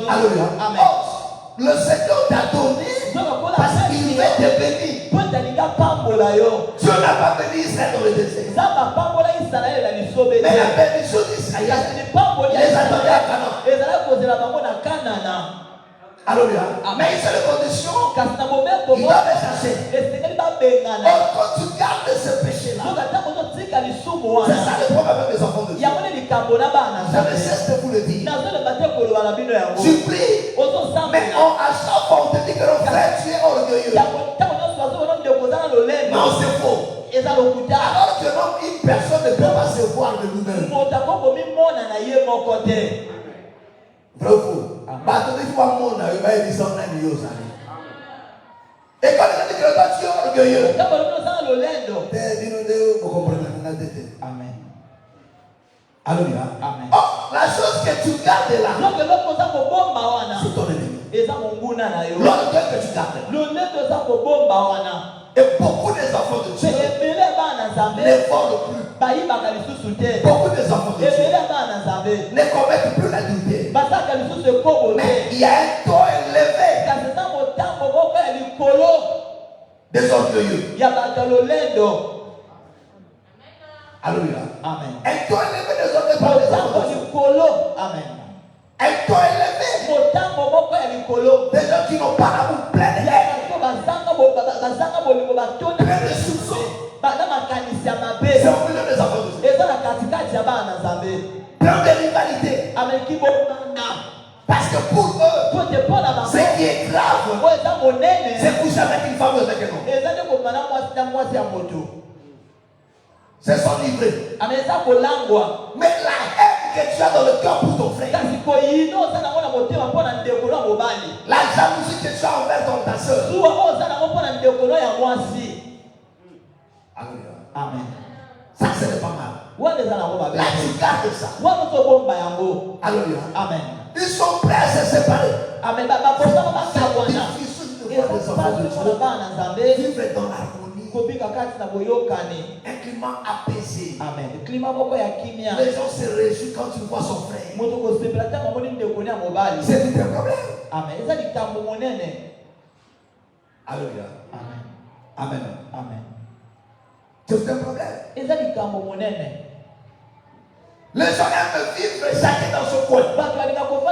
Alléluia. Amen. Oh, le Seigneur t'a donné parce qu'il veut te bénir. Dieu n'a pas béni Israël dans le désert. Mais la bénédiction d'Israël, il les attendait à Canaan. Alléluia. Mais il fait les conditions. Il doit les chercher. Oh, quand tu gardes ce péché-là, c'est ça le problème avec les enfants de Dieu. Je ne cesse de vous le dire. Tu pries, mais à chaque fois on te dit que non, frère, tu es orgueilleux. Non, c'est faux. Alors que non, une personne ne peut pas se voir de nous-mêmes. Vrai ou faux? Et quand il a dit que toi tu es orgueilleux, vous comprenez? Amen. Alléluia. Amen. Oh, la chose que tu gardes là, c'est ton ennemi. L'orgueil que tu gardes. Et beaucoup des enfants de Dieu ne volent plus. Beaucoup des enfants de Dieu ne commettent plus l'adultère. Mais il y a un taux élevé des orgueilleux. Alléluia. Amen. Un taux élevé des orgueilleux par les enfants de Dieu. Amen. Un taux élevé des gens qui n'ont pas l'amour plein de haine, plein de soupçons. C'est au milieu des enfants de Dieu. Plein de rivalité. Parce que pour eux, ce qui est grave, c'est coucher avec une femme avec un homme. C'est s'enivrer. Mais la haine que tu as dans le cœur pour ton frère, la jalousie que tu as envers ta soeur. Amen. Ça, ce n'est pas mal. Là, tu gardes ça. Alléluia. Amen. Ils sont prêts à se séparer. Amen. Vivre dans l'harmonie. Un climat apaisé. Amen. Les gens se réjouissent quand tu vois son frère. C'est tout un problème. Amen. Alléluia. Amen. Amen. Amen. C'est tout un problème. Les gens aiment vivre chacun dans son coin. Pourquoi?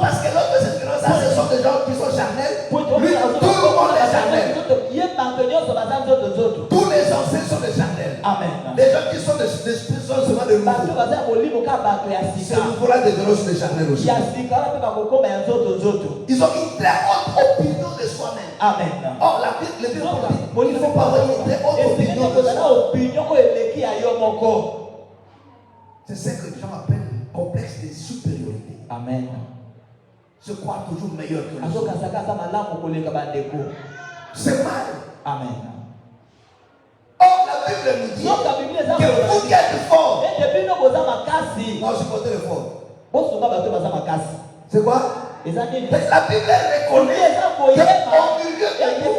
Parce que l'autre, ça, ce sont des gens qui sont charnels. Lui, tout le monde est charnel. Ces nouveaux-là deviendront sur les charnels aussi. Ils ont une très haute opinion de soi-même. Amen. Or, la Bible dit, il ne faut pas avoir une très haute opinion de soi. C'est ce que les gens appellent complexe de supériorité. Amen. Se croire toujours meilleur que les autres. C'est mal. Amen. Or, la Bible nous dit que vous qui êtes fort. Non, je porte le fort. C'est quoi? La Bible reconnaît qu'au milieu de nous,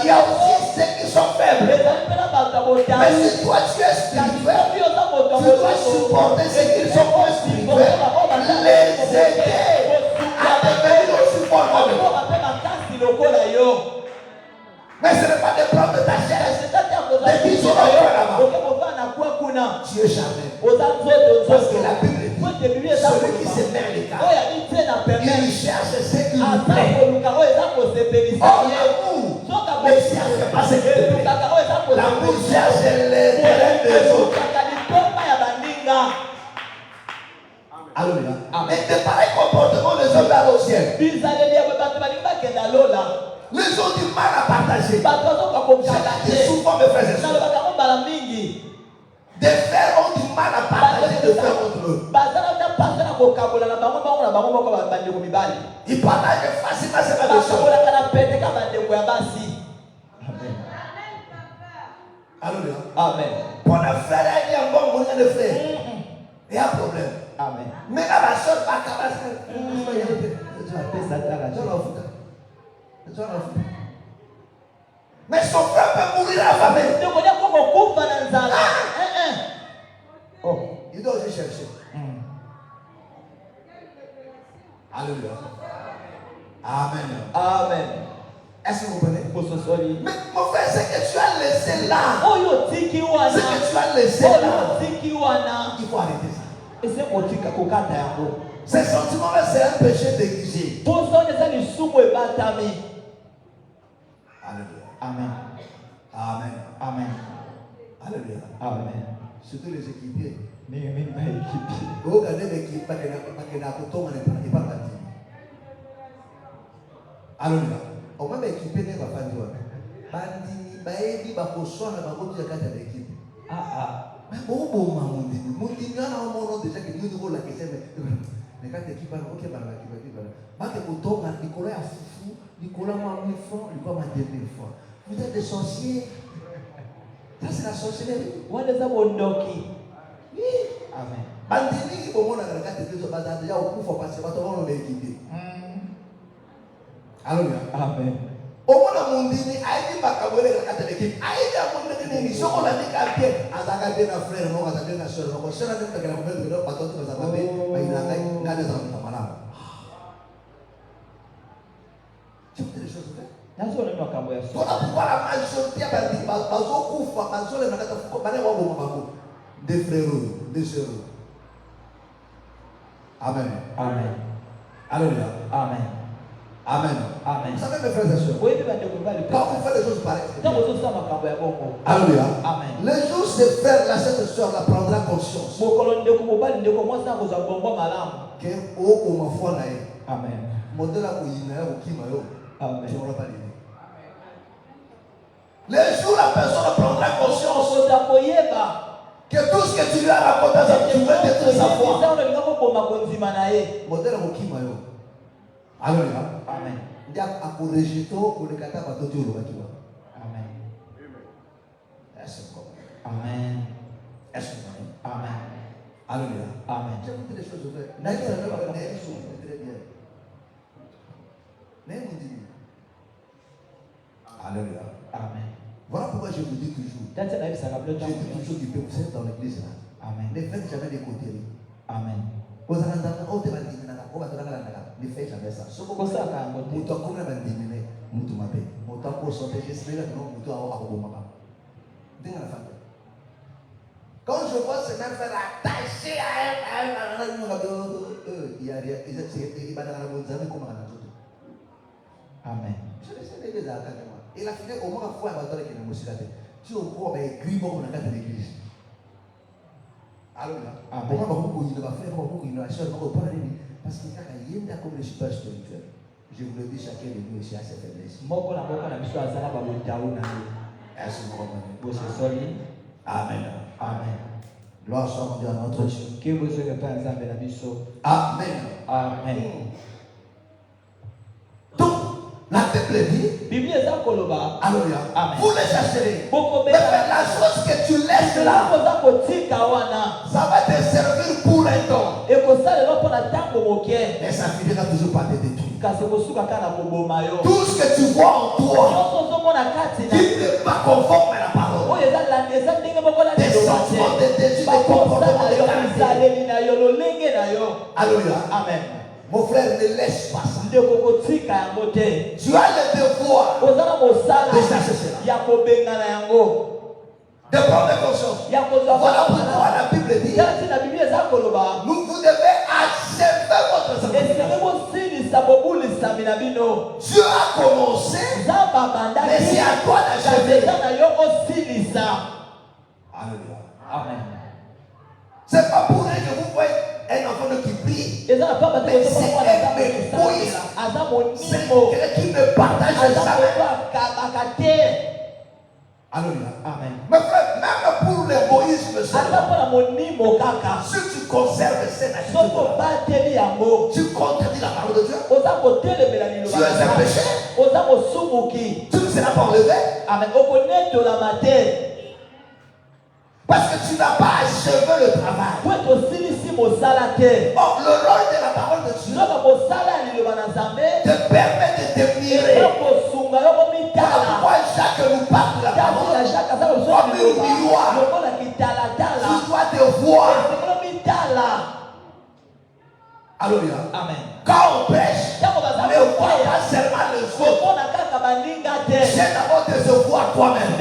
il y a aussi ceux qui sont faibles. Mais si toi tu es spirituel, tu dois supporter ceux qui sont pas spirituels, les aider à devenir aussi forts. Mais ce n'est pas de prendre ta chaise, de dire sur là-bas. Tu es charmé. Parce que la Bible dit, celui qui se met à l'écart, il cherche ce qui lui plaît. Or, l'amour ne cherche pas ce qui te plaît. L'amour cherche les terrains des autres. Alléluia. Mais de pareils comportements, les hommes là au ciel. Les ont du mal à partager. J'ai dit souvent, mes frères et sœurs, des frères ont du mal à partager de frères entre eux. Ils partagent facilement ces frères et sœurs. Alléluia. Amen. Pour un frère, il y a un bon moyen de frère. Il y a un problème. Amen. Mais là, ma soeur, pas capable. Mais son frère peut mourir affamé. Oh, il doit aussi chercher. Alléluia. Amen. Amen. Est-ce que vous comprenez? Mais mon frère, c'est que tu as laissé là. C'est que tu as laissé là. Il faut arrêter ça. Ces sentiments-là, c'est un péché déguisé. Alléluia. Amen. Amen. Amen. Alléluia. Amen. Surtout les équipiers. Amen. Vous regardez l'équipe, pas que n'a pas pas Alléluia. Au même équipé n'est pas fan de bandini, baebi, bakosona, bakotu ya kata l'équipe. Mais bon, mondini, on a un moment déjà que nous devons la question, mais quand l'équipe a ok, bah la équipe va que autant Nicolas a fou, Nicolas m'a mis fort, Nicolas m'a donné fort. Vous êtes des sorciers. Ça c'est la sorcellerie. What is that one donkey? Oui. Amen. Bandini, au moment où on a regardé deux autres, déjà au coup, faut passer, pas tout le équipé. Alléluia. Amen. Au moment où on dit, aïe, bakabole la carte de l'équipe, aïe, on dit, ils sont on a dit qu'à pied, à Zagabé, un frère, non, à Zagabé, un soeur, non, c'est la même que la première de l'autre, pas tout, à Zagabé, mais il a des amis, malade. Tu vois des choses vraies. Voilà pourquoi la majorité a dit, des frères, des sœurs. Amen. Amen. Alléluia. Amen. Amen. Amen. Vous savez, mes frères et sœurs, quand vous faites des choses pareilles, alléluia. Amen. Le jour où ce frère, la cette sœur, la prendra conscience que au ma foi, Amen. modèle à Oyina, au Kimayo, Amen. tu n'auras pas l'idée. Le jour où la personne prendra conscience que tout ce que tu lui as raconté, tu veux détruire sa foi. Modèle à Kimayo. Alléluia. Amen. Il a corrigé tout pour le kata batoti au loba kiwa. Amen. Est-ce que Amen. est-ce que Amen. Alléluia. Amen. J'ai écouté des choses vraies. N'est-ce pas très bien. N'est-ce pas Alléluia. Amen. Voilà pourquoi je vous dis toujours. Je dis toujours qu'il peut vous être dans l'église là. Amen. Ne faites jamais des côtés. Amen. Vous allez entendre, oh, tu vas dire, ne faites jamais ça. Ce que vous savez, vous t'en connaissez pas diminuer, vous t'en m'appelez. Vous t'en pourcentage, j'espère que non, vous t'en avoir un bon moment. Dis à la fin. Quand je vois ce même frère attaché à elle, il y a rien, il va dans la bonne zone comme un autre. Amen. Je laisse les deux à moi. Il a fini au moins une fois à battre avec une émotion. Tu au cours, mais gris, bon, on a gâté l'église. Alléluia. Amen. Pourquoi beaucoup il va faire beaucoup il va chercher beaucoup pas aller parce qu'il y a rien de comme les super spirituels. Je vous le dis, chacun de nous ici a ses faiblesses. Est-ce que vous comprenez? Amen. Amen. Gloire soit rendue à notre Dieu. Amen. Amen. Donc, la Bible dit, Alléluia, Amen. vous les chercherez. Mais la chose que tu laisses là, ça va te servir pour un temps. Mais ça finira toujours par te détruire. Tout ce que tu vois en toi, qui n'est pas conforme à la parole, des sentiments, des désirs, des comportements, des caractères. Alléluia. Amen. Mon frère, ne laisse pas ça. Tu as le devoir de chercher cela. De prendre conscience. Voilà pourquoi la Bible dit, vous devez achever votre sacrifice. Dieu a commencé, mais c'est à toi d'achever. Alléluia. Amen. C'est pas pour rien que vous voyez un enfant qui prie. Mais c'est un égoïste. C'est quelqu'un qui ne partage jamais. Alléluia. Amen. Mes frères, même pour l'égoïsme seulement, si tu conserves cette attitude, tu contredis la parole de Dieu. Tu es un péché. Tu ne seras pas enlevé. Amen. Parce que tu n'as pas achevé le travail. Or, le rôle de la parole de Dieu te permet de t'admirer. Voilà pourquoi Jacques nous parle de la parole comme une miroir. Tu dois te voir. Alléluia. Amen. Quand on prêche, ne vois pas seulement les autres. C'est d'abord de se voir toi-même.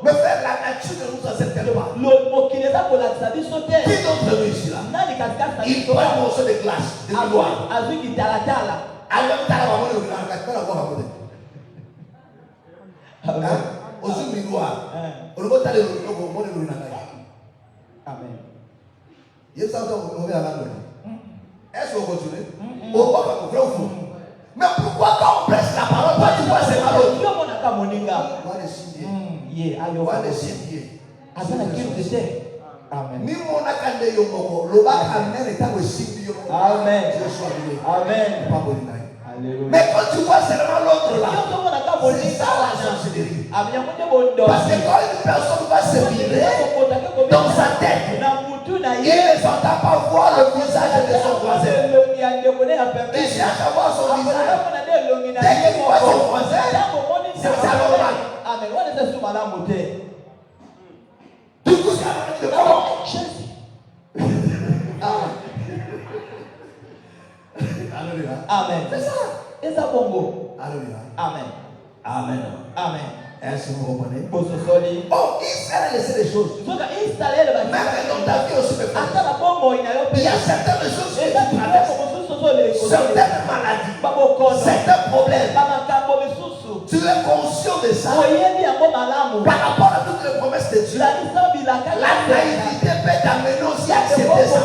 Mais faire la nature ne nous accepte pas. Qui d'entre nous ici là? Il prend un morceau de glace, de miroir. Alors, tu as la miroir. Amen. Est-ce qu'on continue? Mais pourquoi quand on prêche la parole, toi tu vois c'est malheureux? Amen. Amen. Amen. Mais quand tu vois seulement l'autre là, c'est ça la sorcellerie. Parce que quand une personne va se virer dans sa tête, il ne s'entend pas voir le visage de son voisin. Il cherche à voir son visage. Dès qu'il voit son voisin, c'est normal. Du coup, c'est de comment? Alléluia. Amen. C'est ça. Et ça bongo. Alléluia. Amen. Amen. Amen. Est-ce que vous comprenez? Oh, Israël a laissé les choses. Même dans ta vie aussi, mes frères. Il y a certaines choses que tu traverses. Certaines maladies. Certains problèmes. Tu es conscient de ça. Par rapport à toutes les promesses de Dieu. La naïveté peut t'amener aussi à accepter ça.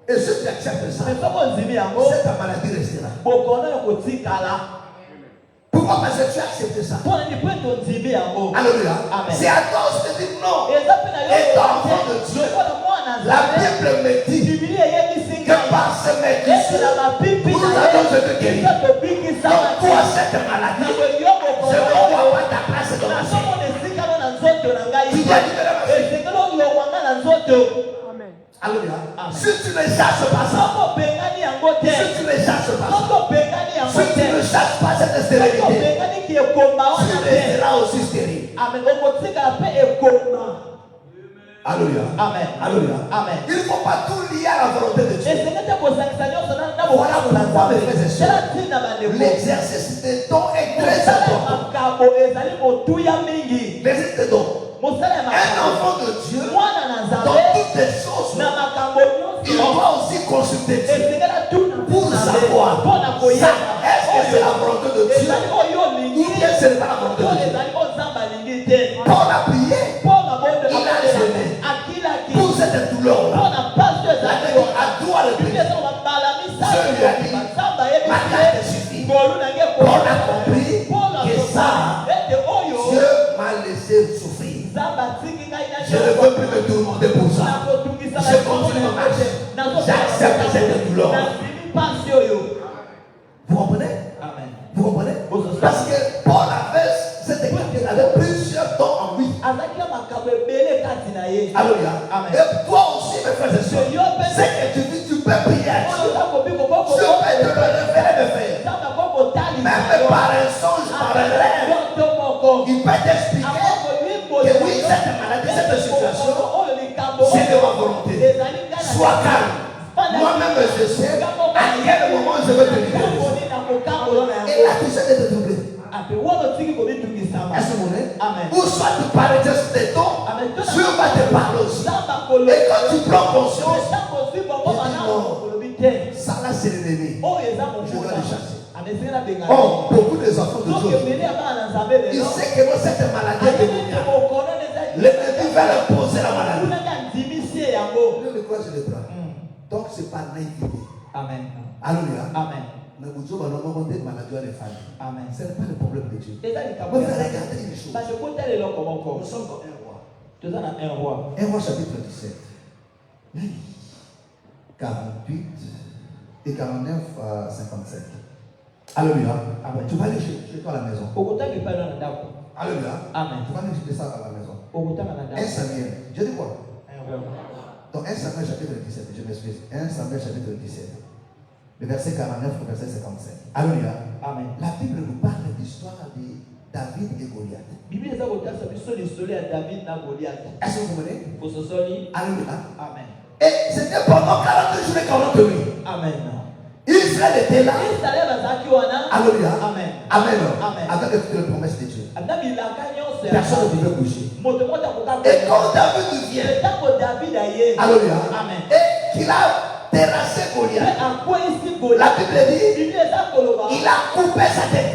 Et si tu acceptes ça, cette maladie restera. Pourquoi? Parce que tu as accepté ça. Alléluia. C'est à toi aussi de dire non. Étant enfant de Dieu, la Bible me dit que par ce médecin, nous allons te guérir. Donc toi, cette maladie, je ne vois pas ta place dans la vie. Tu dois dire Alléluia. Si tu ne cherches pas ça, si tu ne cherches pas ça, si tu ne cherches pas cette stérilité, tu resteras aussi stérile. Alléluia. Amen. Alléluia. Amen. Il ne faut pas tout lier à la volonté de Dieu. Voilà pourquoi, mes frères et sœurs, l'exercice des dons est très important. L'exercice des dons. Un enfant de Dieu, dans toutes les choses, il doit aussi consulter Dieu pour savoir ça, est-ce que c'est la volonté de Dieu ou bien ce n'est pas la volonté de Dieu. Paul a prié. Paul a compris que ça, Dieu m'a laissé souffrir. Je ne veux plus me tourmenter pour ça. Je continue ma marche. J'accepte cette douleur. Vous comprenez? Amen. Vous comprenez? Parce que Paul avait plusieurs dons en lui. Alléluia. Et toi aussi, mes frères et sœurs, c'est que tu peux prier à Dieu. Dieu peut te le révéler, mes frères. Même par un songe, par un rêve, il peut t'expliquer que oui, cette maladie, cette situation, c'est de ma volonté. Sois calme. Moi-même, je sais à quel moment je veux te libérer. Et là, tu sais de te doubler. Est-ce que vous voulez? Ou soit tu parles juste des dons, Dieu va te parler aussi. Et quand tu prends conscience, tu dis non, ça là c'est l'ennemi. Je dois le chasser. Oh, beaucoup des enfants de Dieu, ils savent que moi cette maladie est démoniaque. L'ennemi va leur poser la maladie. Le quoi je le prends. Donc c'est pas naïveté. Amen. Alléluia. Amen. Mais vous devez maladie les familles. Amen. Ce n'est pas le problème de Dieu. Vous regardez les choses. Nous sommes comme un roi. Un roi chapitre 17. 48 et 49 à 57. Alléluia. Amen. Tu vas aller chez toi à la maison. Alléluia. Amen. Tu vas aller chez ça à la maison. 1 Samuel. Je dis quoi? Donc 1 Samuel chapitre 17. Je m'excuse. 1 Samuel chapitre 17. Le verset 49 au verset 57. Alléluia. Amen. La Bible nous parle de l'histoire de David et Goliath. Est-ce que vous comprenez? Alléluia. Amen. Et c'était pendant 40 jours et 40 nuits. Amen. Israël était là. Alléluia. Amen. Amen. Amen. Avec toutes les promesses de Dieu. Personne ne pouvait bouger. Et quand David vient, alléluia. Amen. Et qu'il a terrassé Goliath. La Bible dit, il a coupé sa tête.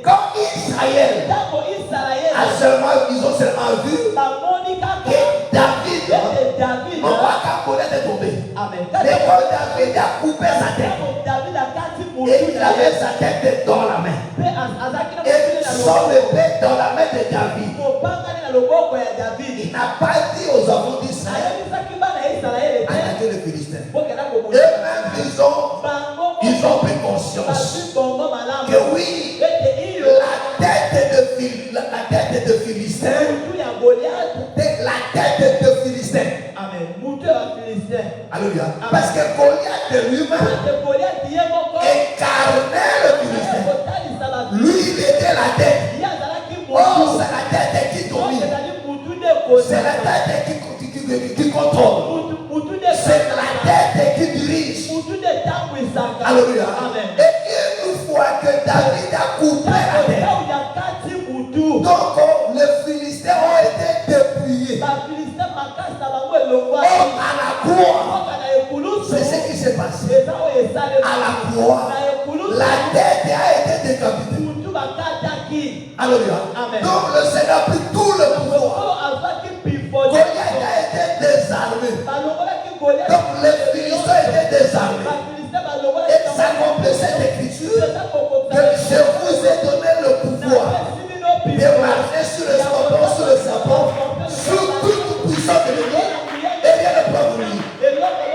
Quand Israël ils ont seulement vu que David, on voit quand Goliath est tombé. Mais quand David a coupé sa tête, et il avait sa tête dans la main. Et son épée dans la main de David. Il n'a pas dit aux enfants d'Israël attaquer les Philistins. Et même ils ont pris conscience que oui, la tête de Philistin, la tête de Philistin. Alléluia. Parce que Goliath de lui-même incarnait le Philistin. Lui, il était la tête. Oh, c'est la tête qui domine. C'est la tête qui contrôle. C'est la tête qui dirige. Alléluia. Et une fois que David a coupé la tête, donc les Philistins ont été dépouillés. Oh, à la croix. C'est ce qui s'est passé. À la croix, la tête a été décapitée. Alléluia. Donc le Seigneur a pris tout le pouvoir. Goliath a été désarmé. Donc les Philistins étaient désarmés. Et ça complète cette écriture que je vous ai donné le pouvoir de marcher sur le scorpion, sur le serpent, sur toute puissance de l'ennemi, et rien ne peut vous nuire.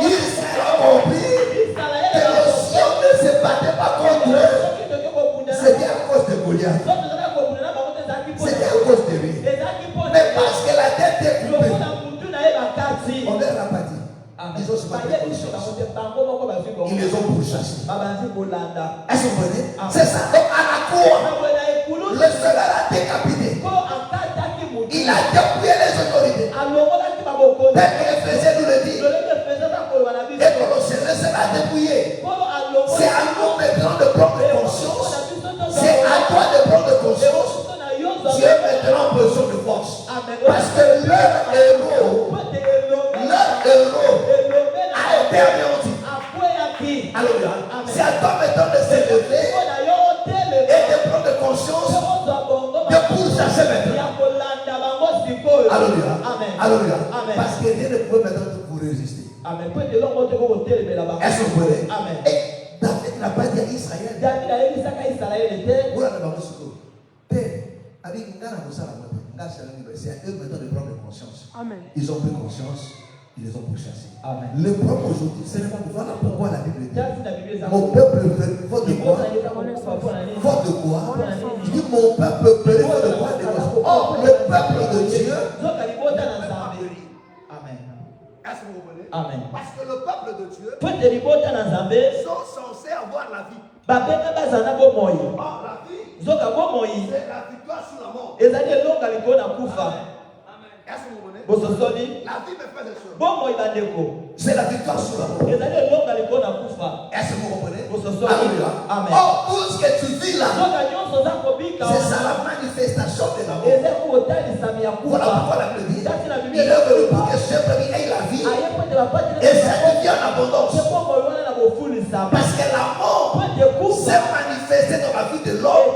Israël a compris que le ciel ne se battait pas contre eux. C'était à cause de Goliath. C'était à cause de lui. Mais parce que la tête est coupée, on leur a pas dit. Ils ont se battu conscience. Ils les ont pourchassés. Est-ce que vous comprenez? C'est ça. Donc à la cour, le Seigneur a décapité. Il a dépouillé les autorités. Tel que Éphésiens nous le dit. Et Colossiens, le Seigneur a dépouillé. C'est à nous maintenant de prendre conscience. C'est à toi de prendre conscience. Dieu est maintenant en position de force. Parce que leur héros a été anéanti. Alléluia. C'est à toi maintenant de s'élever et de prendre conscience de pourchasser maintenant. Alléluia. Alléluia. Parce que rien ne peut maintenant vous résister. Est-ce que vous voulez? Et David n'a pas David à Israël. David a élu ça quand Israël était. Voilà le baron Soko. Avec Ngana Moussa la moitié. C'est à eux maintenant de prendre conscience. Amen. Ils ont pris conscience, ils les ont pourchassés. Amen. Le problème aujourd'hui, c'est voilà pourquoi la Bible dit. David a Bible ça. Mon peuple veut faute de quoi? Faute de quoi? Il dit mon peuple veut faute de quoi? Or, le peuple de Dieu. Amen. Est-ce que vous comprenez? Amen. Parce que le peuple de Dieu sont censés avoir la vie. Or, la vie, c'est la victoire sur la mort. Est-ce que vous comprenez? La vie, mes frères et sœurs, c'est la victoire sur la mort. Est-ce que vous comprenez? Alléluia. Amen. Or, tout ce que tu vis là, c'est ça la manifestation de la mort. Voilà pourquoi la Bible dit, il est venu pour que ce peuple ait la vie et ça devient en abondance. Parce que la mort s'est manifestée dans la vie de l'homme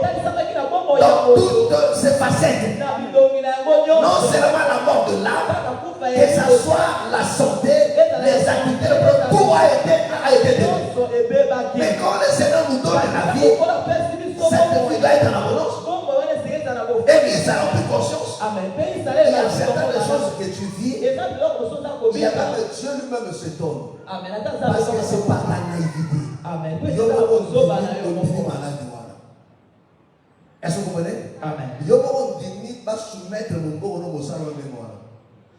dans toutes ses facettes. Non seulement la mort de l'âme, que ce soit la santé, les activités, tout a été donné. Mais quand le Seigneur nous donne la vie, cette vie doit être en abondance. Et ils ont pris conscience. Il y a certaines choses que tu vis, il y a même Dieu lui-même s'étonne. Parce que c'est par la naïveté. Est-ce que vous comprenez?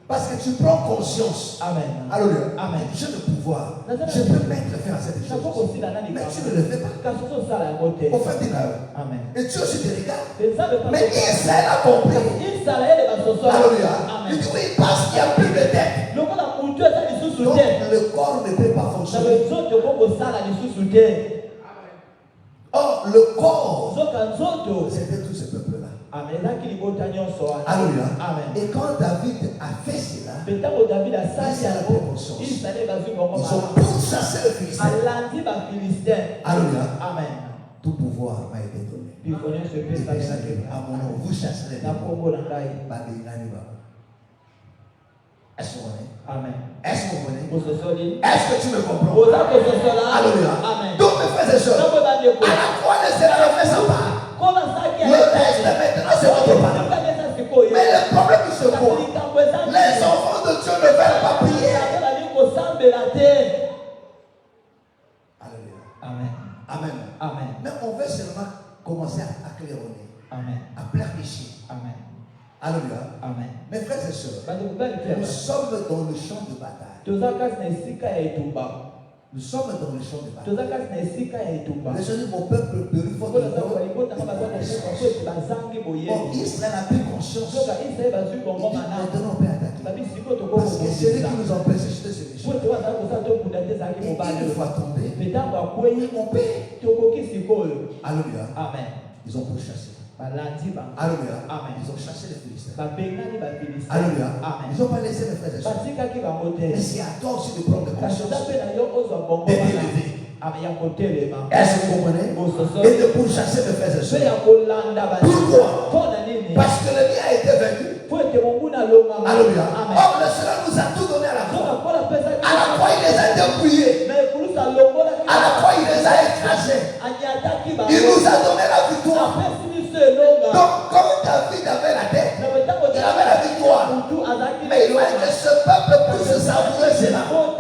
Parce que tu prends conscience. Alléluia. J'ai le pouvoir. Je peux mettre fin à cette chose. Mais tu ne le fais pas. Au fait, et tu aussi te regardes. Mais Israël a compris. Alléluia. Il dit oui, parce qu'il n'y a plus de tête. Donc le corps ne peut pas fonctionner. Or, le corps, c'était tout ce peuple-là. Alléluia. Et quand David a fait cela, il a pris conscience. Ils ont pourchassé le Philistin. Alléluia. Tout pouvoir m'a été donné. Et à mon nom, vous chasserez les démons. Est-ce que vous comprenez? Amen. Est-ce que vous comprenez? Amen. Est-ce que tu me comprends? Alléluia. Donc mes frères et sœurs, à la croix le Seigneur a fait sa part. Le reste maintenant c'est votre part. Mais le problème c'est quoi? Les enfants de Dieu ne veulent pas prier. Alléluia. Amen. Amen. Amen. Mais on veut seulement commencer à claironner, Amen. à clarifier. Amen. Alléluia. Amen. Mes frères et sœurs, nous sommes dans le champ de bataille. Nous sommes dans le champ de bataille. Le Seigneur, mon peuple périt faute de foi. Bon, Israël a pris conscience. Il dit, maintenant on peut attaquer. Parce que celui qui nous empêche, c'était ce méchant. Il une fois tombé, on paie. Alléluia. Amen. Ils ont pourchassé. Alléluia. Amen. Ils ont chassé les Philistins. Alléluia. Alléluia. Amen. Ils n'ont pas laissé mes frères et sœurs. Mais c'est à toi aussi de prendre conscience. Est-ce que vous comprenez? Et de pourchasser mes frères et sœurs. Pourquoi? Parce que le mien a été vaincu. Alléluia. Or, le Seigneur nous a tout donné à la croix. À la croix, il les a dépouillés. À la croix, il les a écrasés. Il nous a donné la victoire. Donc, comme David avait la tête, il avait la victoire. Mais il fallait que ce peuple puisse savourer cela. Pour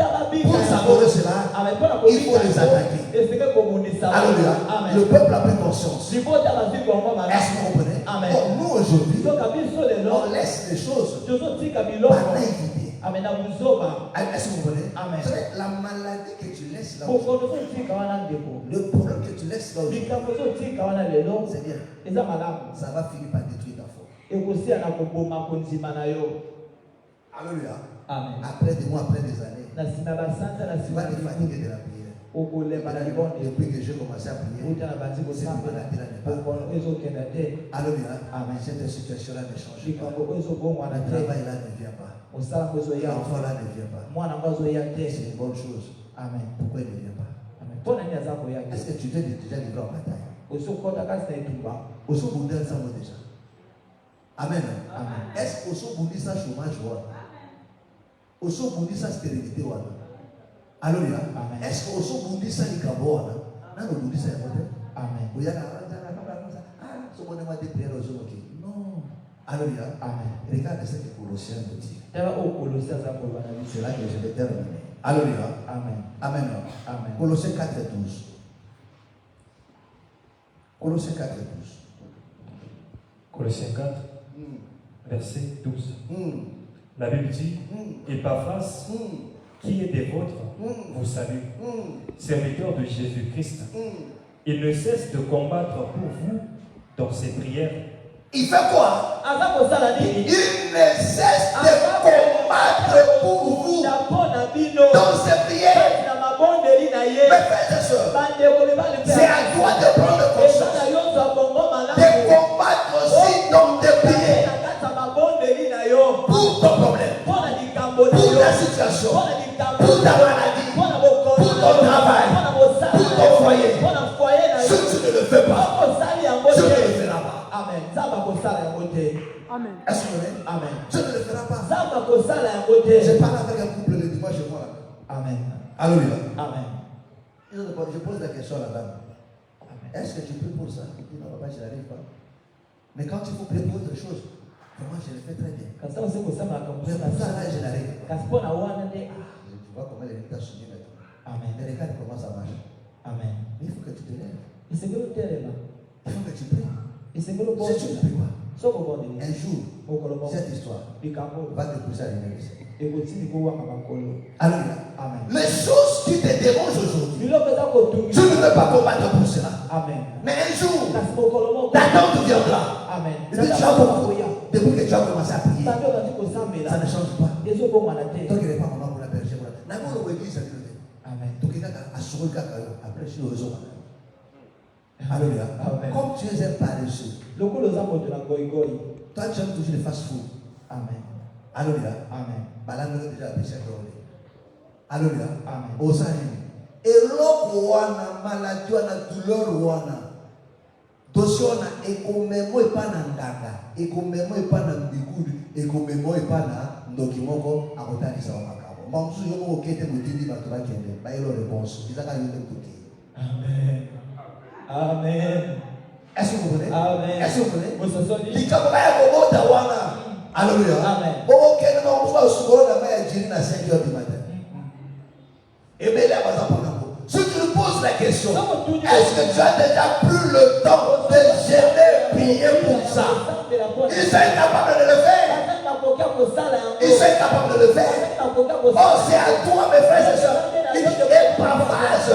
savourer cela, il faut les attaquer. Alléluia. Le peuple a pris conscience. Est-ce que vous comprenez? Donc, nous aujourd'hui, on laisse les choses par naïveté. Est-ce que vous comprenez? Vous savez, la maladie que tu laisses là, le problème que tu laisses là, c'est-à-dire, ça va finir par détruire ta foi. Alléluia. Après des mois, après des années, tu vas te fatiguer de la prière. Depuis que j'ai commencé à prier, cette maladie-là n'est pas. Alléluia. Cette situation-là ne change pas. Le travail-là ne vient pas. L'enfant-là ne vient pas. C'est une bonne chose. Pourquoi il ne vient pas? Est-ce que tu t'es déjà livré en bataille? Oso Boudin ça va déjà. Amen. Est-ce que Oso Boudin ça chômage? Oso Boudin ça stérilité? Alléluia. Est-ce que Oso Boudin ça nikabo? Amen. Non. Alléluia. Amen. Regarde ce que Colossiens nous dit. C'est C'est là que je vais terminer. Alléluia. Amen. Amen. Amen. Colossiens 4 et 12. Colossiens 4 et 12. Colossiens 4, verset 12. La Bible dit, Epaphras, qui est des vôtres, vous salue, serviteur de Jésus-Christ. Il ne cesse de combattre pour vous dans ses prières. Il fait quoi? Il ne cesse de combattre pour vous dans ses prières. Mes frères et sœurs, c'est à toi de prendre conscience, de combattre aussi dans tes prières pour ton problème, pour ta situation, pour ta maladie, pour ton travail, pour ton foyer. Si tu ne le fais pas, tu ne le feras pas. Amen. Amen. Est-ce que vous voulez? Amen. Tu ne le feras pas. Je Je parle avec un couple le dimanche chez moi. Amen. Alléluia. Amen. Je pose la question à la dame. Est-ce que tu pries pour ça? Elle dit non, papa, je n'arrive pas. Mais quand il faut prier pour autre chose, moi je le fais très bien. Mais pour ça, là, je n'arrive pas. Tu vois comment les résultats sont bien maintenant. Amen. Mais regarde comment ça marche. Amen. Mais il faut que tu te lèves. Il faut que tu pries. Si tu ne pries pas, un jour, cette histoire va te pousser à l'université. Alléluia. Amen. Les choses qui te dérangent aujourd'hui, tu ne peux pas combattre pour cela. Amen. Mais un jour, ta tante viendra. Amen. Et puis tu vas beaucoup. Depuis que tu as commencé à prier, ça ne change pas. Donc il n'est pas moment pour la berger. N'abord, on église, ça dit. Amen. Donc il y a un sourire après, je suis aux autres. Alléluia. Comme tu es un paresseux, toi tu aimes toujours les fast-food. Amen. Alléluia. Amen. Balance déjà appris cette ordre. Alléluia. Amen. Osani. Et l'homme wana maladie wana douleur wana. Dossier wana ekomemo epana ndanga, ekomemo epana mbikudu, ekomemo epana ndokimoko akotanisa wa makabo. Mamsu yoko okete mutindi batula kende. Ba ilo réponse. Bizaka yende kuti. Amen. Amen. Est-ce que vous voulez? Amen. Est-ce que vous voulez? Amen. Alléluia. Amen. Et bien là, si tu lui poses la question, est-ce que tu as déjà pris le temps de gêner, prier pour ça? Ils sont incapables de le faire. Ils sont incapables de le faire. Oh, c'est à toi, mes frères et sœurs. Il n'est pas phase.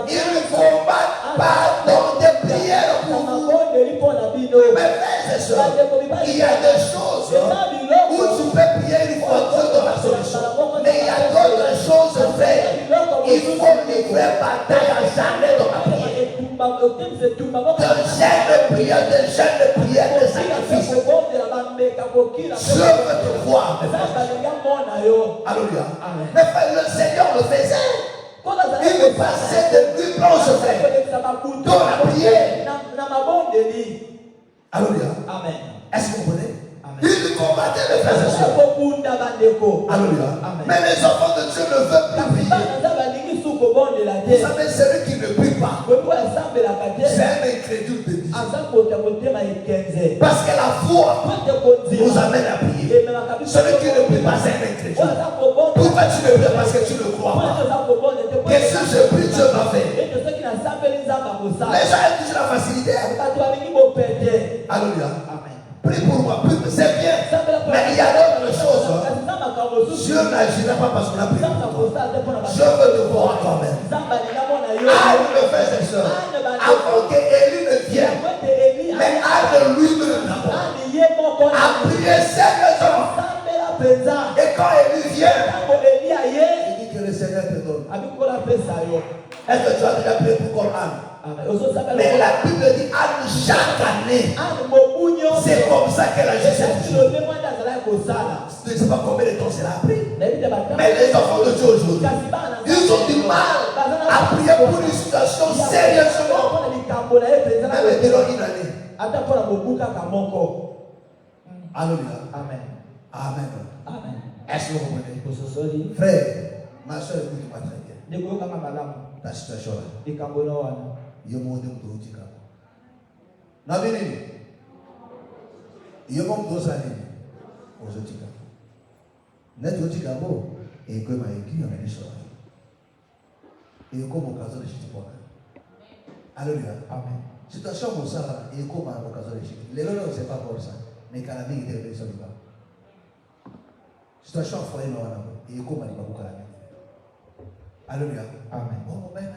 Ils ne combattent pas dans des prières pour vous. Mes frères et sœurs, il y a des choses où tu peux prier une fois, Dieu donne la solution. Mais il y a d'autres choses à faire. Il faut livrer bataille à jamais dans la prière. De chaînes de prière, de sacrifices. Je veux te voir, mes frères. Alléluia. Mais frère, le Seigneur le faisait. Il passait de nuit blanche dans la prière. Alléluia. Amen. Est-ce que vous connaissez? Amen. Il combattait les frères et sœurs. Alléluia. Amen. Mais les enfants de Dieu ne veulent plus prier. Vous savez, celui qui ne prie pas, c'est un incrédule de Dieu. Parce que la foi vous amène à prier. Celui qui ne prie pas, c'est un incrédule. Pourquoi tu ne pries? Parce que tu ne crois pas. Et si je prie, Dieu va faire. Les gens aiment toujours la facilité. Alléluia. Prie pour moi, c'est bien. Mais il y a d'autres choses. Dieu n'agira pas parce qu'on a prié pour toi. Je veux te voir quand même. Anne, mes frères et sœurs, avant que Élie ne vienne, mais Anne lui-même a prié sérieusement. Et quand Élie vient, il dit que le Seigneur te donne. Est-ce que tu as déjà prié pour comme Anne? Mais la Bible dit Anne chaque année. C'est comme ça qu'elle a juste. Je ne sais pas combien de temps c'est a pris. Mais les enfants de Dieu aujourd'hui, ils ont du mal à prier pour une situation sérieusement. Même durant une année. Alléluia. Amen. Amen. Amen. Est-ce que vous comprenez? Frère, ma soeur, écoute-moi très bien. ta situation là. likambo na wana Yo mo de mto tika. Na bini. Yo mo mto sali. Ozo tika. Na to tika bo e ko ma yiki na ni so. E ko mo kazo de chiti pona. Alléluia. amen Situation mo sala e ko ma mo kazo de chiti. Le lolo c'est pas pour ça. Mais quand la vie est de ça va. Situation foyer no wana e ko ma di ba kala. Alléluia. amen Oh, ben,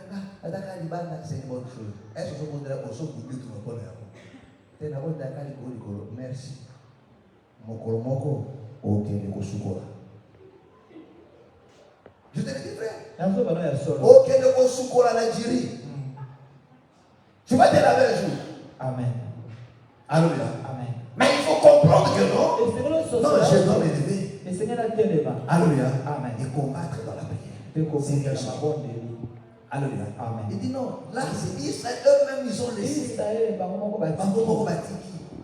adaka libana, c'est une bonne chose. Est-ce que vous voudrez aussi vous dire tout le monde? T'es d'abord d'accord avec vous, merci. Mokoro moko, ok, le kosukola. Je te le dis, frère. nazo bana ya solo Ok, le kosukola la jiri. Tu vas te laver un jour. amen Alléluia. amen Mais il faut comprendre que non. esekelo so Non, je dois m'élever. esengela telema Alléluia. Amen. Et combattre dans la prière. tekobunda na mabondeli Alléluia. Amen. Il dit non, là, c'est Israël eux-mêmes, ils ont laissé. Israël bango moko Bango moko batiki.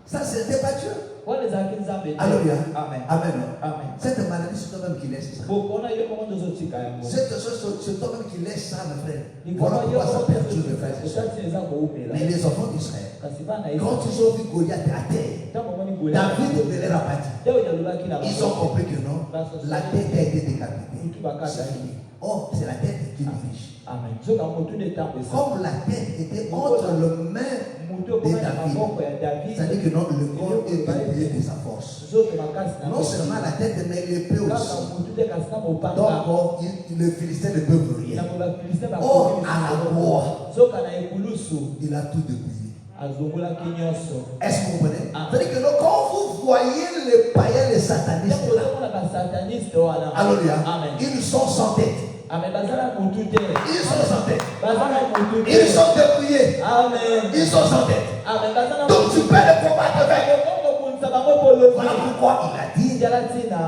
Ça, c'était pas Dieu. wana ezalaki nzambe te. Alléluia. amen Amen. amen Cette maladie, c'est toi-même qui laisse ça. bokona yo moko tozotika yango Cette chose, c'est toi-même qui laisse ça, mes frères. likambo Voilà yo pourquoi ça moko perturbe mes frères et sœurs. esati eza koumela Mais les enfants d'Israël, kasi bana quand ils ont vu Goliath à terre, ntango omoni Goliath, David de leur a pas dit. ntango yalobaki na Ils ont compris que non, la tête a été décapitée. mutu bakata C'est fini. Oh, c'est la tête qui dirige. amen soka motu nde ntango eza Comme la tête était entre les mains motu de okoma na David, maboko ya David c'est-à-dire que non, le corps est dépouillé de sa force. nzoto makasi na Non seulement la tête, mais l'épée kaka aussi. motu te kasi na mopanga Donc, le Philistin ne peut rien. na bafiliste Or, à la croix, soka na ekulusu il a tout dépouillé. azongolaki nyonso Est-ce que vous comprenez? Ah. C'est-à-dire que non, quand vous voyez les païens, les satanistes ntango là, ozomona basataniste wana alléluia, amen ils sont sans tête. amen baza na motu te Ils sont sans tête. baza na motu te Ils sont dépouillés. amen Ils sont sans tête. amen baza na Donc tu peux les combattre avec. okokobundisa bango polobi Voilà pourquoi il a dit, njala ntina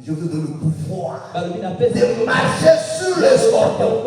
je vous donne le pouvoir balobi na de marcher sur les scorpions,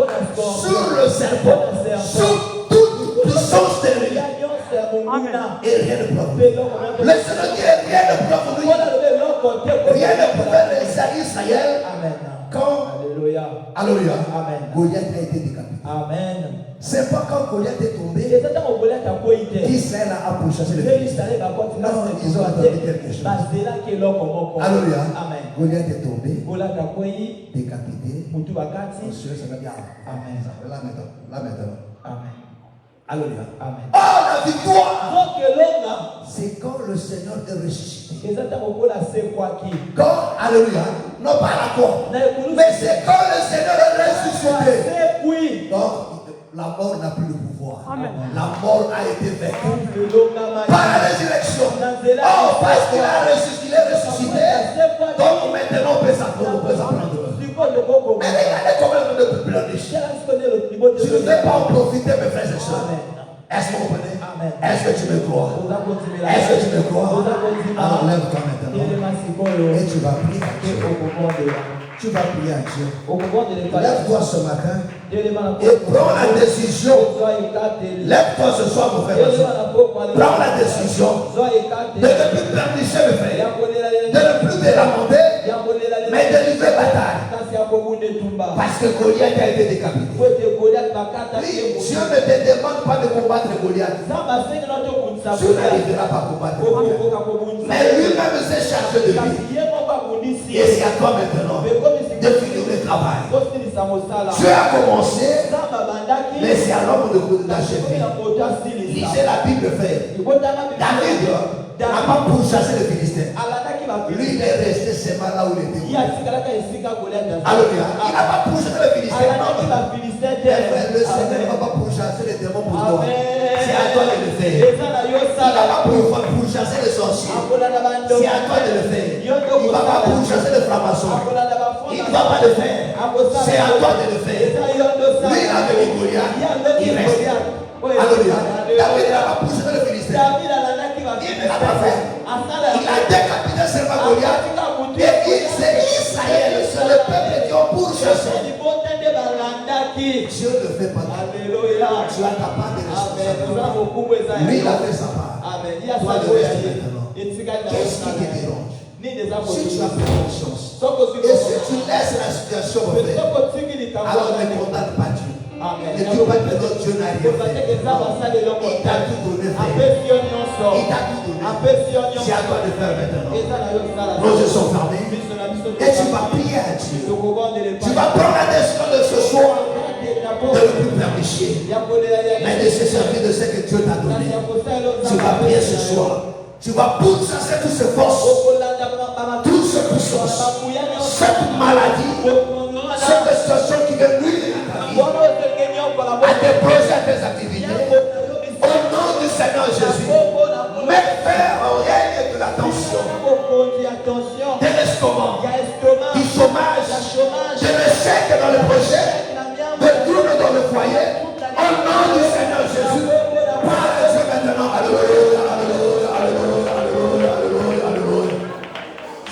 sur le serpent, sur toute puissance de l'ennemi. ya nyonso ya monguna Et rien ne peut vous. eloko moko Le Seigneur dit, rien ne peut vous. mpona lobi eloko te Rien ne pouvait laisser à Israël amen quand, alléluia alléluia, Amen. Goliath a été décapité. amen C'est pas quand Goliath est tombé eza ntango Goliath akwei te qu'Israël a pourchassé le nde Philistin. Israël bakoti Non, ils ont attendu quelque chose. bazelaki eloko moko Alléluia. amen Goliath est tombé, Goliath akwei décapité. mutu bakati Monsieur, ça va bien. amen Là maintenant. Là maintenant. amen Alléluia. amen Oh, la victoire! donc elonga C'est quand le Seigneur est ressuscité. eza ntango Bola asekwaki Quand, alléluia, non pas la croix, na ekulusu mais c'est quand le Seigneur est ressuscité. asekwi Donc, la mort n'a plus le pouvoir. Amen. La mort a été vaincue elonga par la résurrection. Oh, parce qu'il il est ressuscité. Donc maintenant, on peut s'apprendre. Mais regardez comment on peut planifier. Je ne vais pas en profiter, mes frères et sœurs. Est-ce que vous comprenez? Amen. Est-ce que tu me crois? Est-ce que tu me crois? Alors lève-toi maintenant. Et tu vas prier à Dieu. Tu vas prier à Dieu. Lève-toi ce matin et prends la décision. Lève-toi ce soir, mon frère. Prends la décision de ne plus pleurnicher, mes frères. De ne plus te lamenter, mais de livrer bataille. Parce que Goliath a été décapité. Oui, Dieu ne te demande pas de combattre Goliath. Tu n'arriveras pas à combattre Goliath. Mais lui-même s'est chargé de lui. Et c'est à toi maintenant de finir le travail. Dieu a commencé, mais c'est à l'homme d'achever. Lisez la Bible, frère. David n'a pas pourchassé le Philistin. Lui, il est resté seulement là où il était. Alléluia. Il n'a pas pourchassé le Philistin. Le Seigneur ne va pas pourchasser les démons pour toi. C'est à toi de le faire. Il n'a pas pourchasser les sorciers. C'est à toi de le faire. Il ne va pas pourchasser les francs-maçons. Il ne va pas le faire. C'est à toi de le faire. Lui, il a venu Goliath. Il reste. Alléluia. David n'a pas pourchassé le Philistin. Il ne l'a pas fait. Il a décapité seulement Goliath. Et c'est Israël, c'est le peuple qui ont pourchassé. Dieu ne fait pas tout. Tu as ta part de responsabilité. Lui, il a fait sa part. Toi, le reste maintenant. Qu'est-ce qui te dérange? Si tu as fait confiance et si tu laisses la situation refaire, alors ne condamne pas Dieu. Ne dis pas que notre Dieu n'a rien fait. Il t'a tout donné. Il t'a tout donné. C'est à toi de faire maintenant. Nos yeux sont fermés. Et tu vas prier à Dieu. Tu vas prendre la décision de ce soir de ne plus permicher, mais de se servir de ce que Dieu t'a donné. Tu vas prier ce soir. Tu vas pourchasser toutes ces forces, toutes ces puissances, cette maladie, cette situation qui vient nuire à tes projets, à tes activités. Au nom du Seigneur Jésus, mets fin au règne de la tension, de l'estomac, du chômage, de l'échec dans le projet, de troubles dans le foyer. Au nom du Seigneur Jésus, parle à Dieu maintenant. Alléluia, alléluia, alléluia, alléluia, alléluia, alléluia.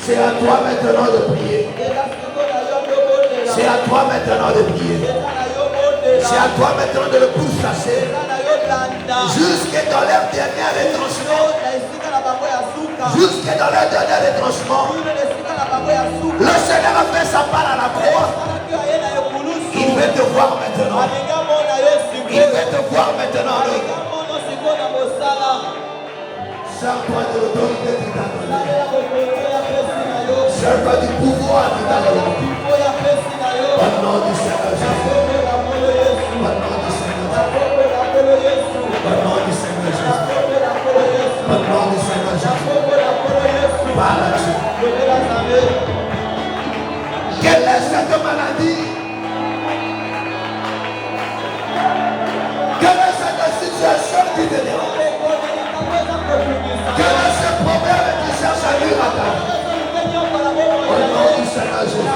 C'est à toi maintenant de prier. C'est à toi maintenant de prier. C'est à toi maintenant de le pourchasser jusque dans leur dernier retranchement. Jusque dans leur dernier retranchement. Le Seigneur a fait sa part à la croix. Il veut te voir maintenant. Il veut te voir maintenant. Sers-toi de l'autorité qui t'a donné. Sers-toi du pouvoir qui t'a donné. Au nom du Seigneur Jésus. Au nom du Seigneur Jésus. Au nom du Seigneur Jésus. Au nom du Seigneur Jésus. Parle à Dieu. Quelle est cette maladie? Quelle est cette situation qui te dérange? Quel est ce problème qui cherche à nuire à ta vie? Au nom du Seigneur Jésus.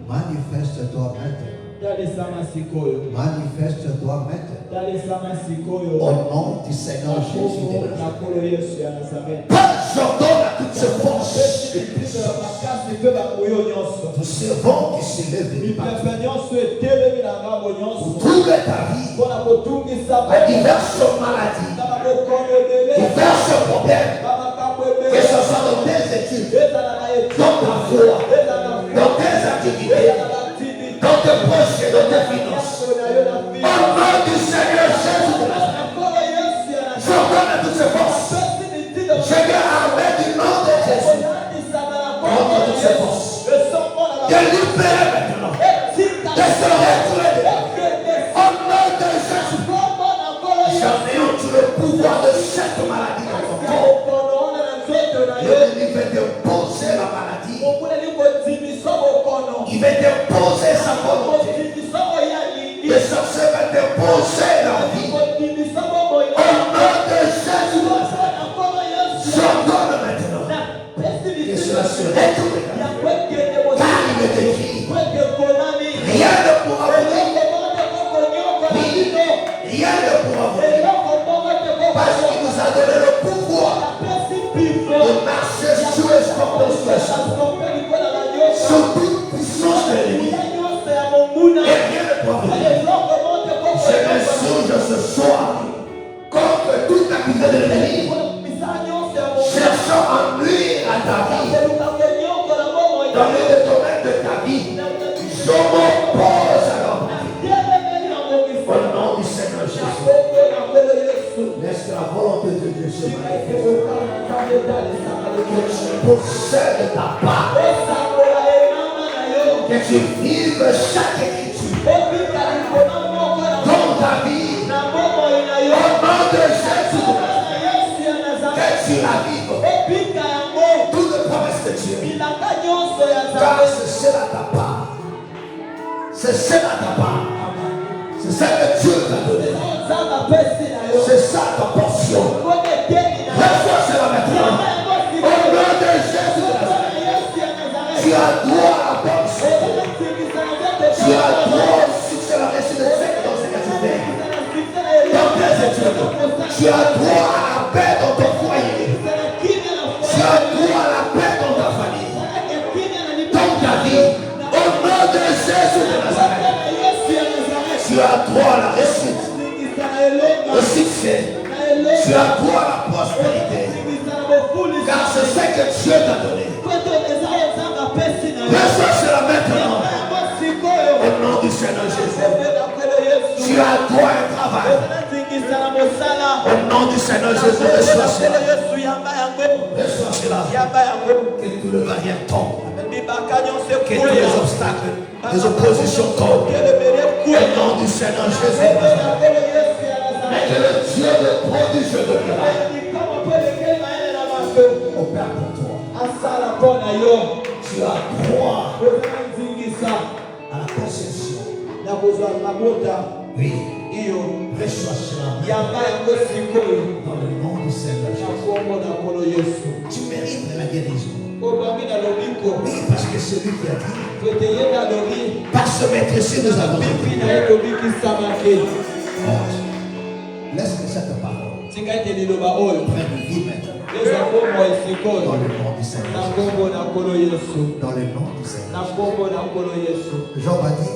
Manifeste-toi maintenant. Manifeste-toi maintenant. Au nom du Seigneur Jésus de Nazareth. Pas j'ordonne à toutes ces forces. Nous servons qui s'élèvent pour trouver ta vie à diverses maladies, diverses problèmes, que ce soit dans tes études, dans ta foi, dans tes activités, dans tes projets, dans tes finances. Au nom du Seigneur Jésus de Nazareth, j'ordonne à toutes ces forces. Je vais armer du nom de Jésus contre toutes ces forces. De libérer maintenant. De se retrouver. Au nom de Jésus. J'anéantis le pouvoir de cette maladie dans ton corps. Il va t'imposer la maladie. Il va t'imposer sa volonté. Le sorcier va t'imposer la vie. Au nom de Jésus. J'ordonne maintenant que cela se retourne. Car il est écrit, rien ne pourra venir. Rien ne pourra venir. Parce qu'il nous a donné le pouvoir de marcher sur les scorpions, sur les serpents, sur toute puissance de l'ennemi. Et rien ne pourra venir. Je m'insurge ce soir contre toute activité de l'ennemi, cherchant à nuire à ta vie. Dans les domaines de ta vie, je m'oppose à l'homme. Au nom du Seigneur Jésus, laisse la volonté de Dieu se manifester. Que tu possèdes ta part. Que tu vives chaque écriture dans ta vie. Au nom de Jésus, que tu la vives. Toute promesse de Dieu. Car c'est cela ta part. C'est cela ta part. C'est ça que Dieu t'a donné. C'est ça ta portion. Reçois cela maintenant. Au nom de Jésus de Nazareth. Tu as droit à la portion. Tu as droit au succès, la réussite de Dieu dans ces activités. Dans tes études. Tu as droit à la paix dans ton foyer. Tu as droit à la paix dans ta famille. Dans ta vie. Au nom de Jésus de Nazareth. Tu as droit à la réussite, au succès. Tu as droit à la prospérité. Car c'est ce que Dieu t'a donné. Reçois cela maintenant. Au nom du Seigneur Jésus. Tu as droit à un travail. Au nom du Seigneur Jésus, reçois cela. Reçois cela. Que tout le barrière tombe. Que tous les obstacles, les oppositions tombent. Au nom du Seigneur Jésus. Et que le Dieu de prodige de miracles opère pour toi. Tu as droit à la conception. Oui. Reçois cela. Dans le nom du Seigneur Jésus. Tu mérites la guérison. Oui, parce que celui qui a dit, par ce maître-ci nous avons dit. Laisse que cette parole prenne vie maintenant. Dans le nom du Seigneur. Dans le nom du Seigneur. Job a dit,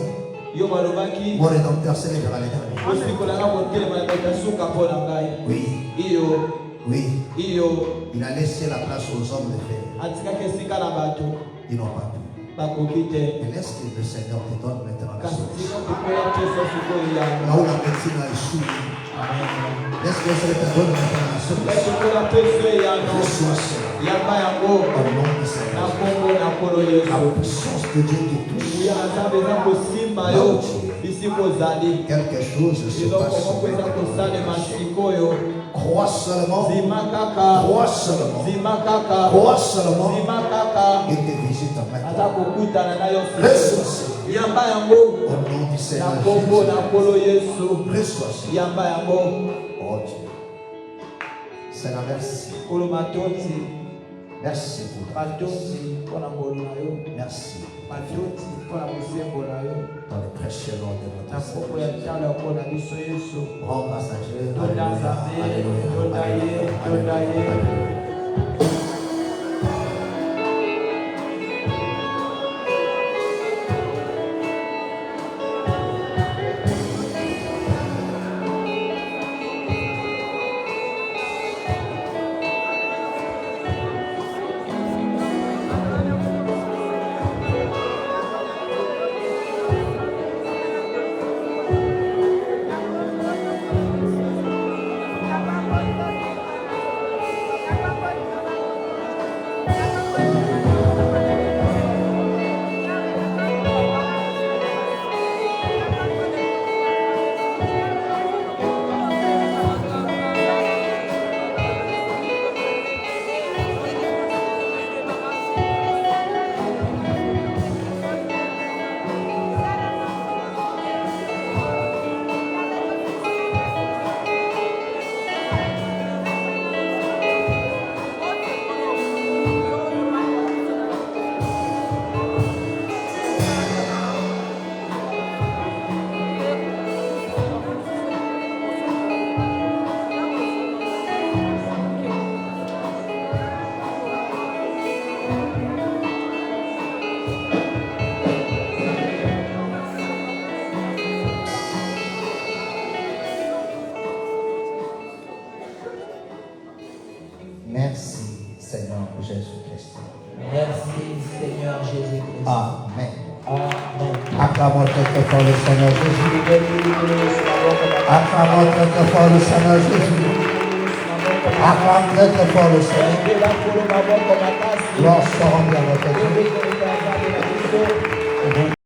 mon rédempteur s'élèvera l'éternel. Oui. Oui. Il a laissé la place aux hommes de fer. Ils n'ont pas pu. Et laisse que le Seigneur te donne maintenant la solution. Là où la médecine a échoué. Laisse que le Seigneur te donne maintenant la solution. Reçois cela. Au nom du Seigneur. La puissance de Dieu qui touche. Quelque chose se passe. Crois seulement. Crois seulement. Crois seulement. Il te visite maintenant. Reçois cela. Au nom du Seigneur Jésus. Reçois cela. Oh Dieu. Seigneur, merci. Merci pour ta grâce. Merci. grâce à Pour Jésus. yatala kona biso Yesu. Rends grâce à Dieu. Tonda Nzambe, tonda ye, tonda ye. Merci, Seigneur Jésus-Christ. Merci Seigneur Jésus-Christ. Amen. Amen. Acclamons très fort le Seigneur Jésus. Acclamons très fort le Seigneur Jésus. Acclamons très fort le Seigneur. Gloire soit rendue à notre Dieu.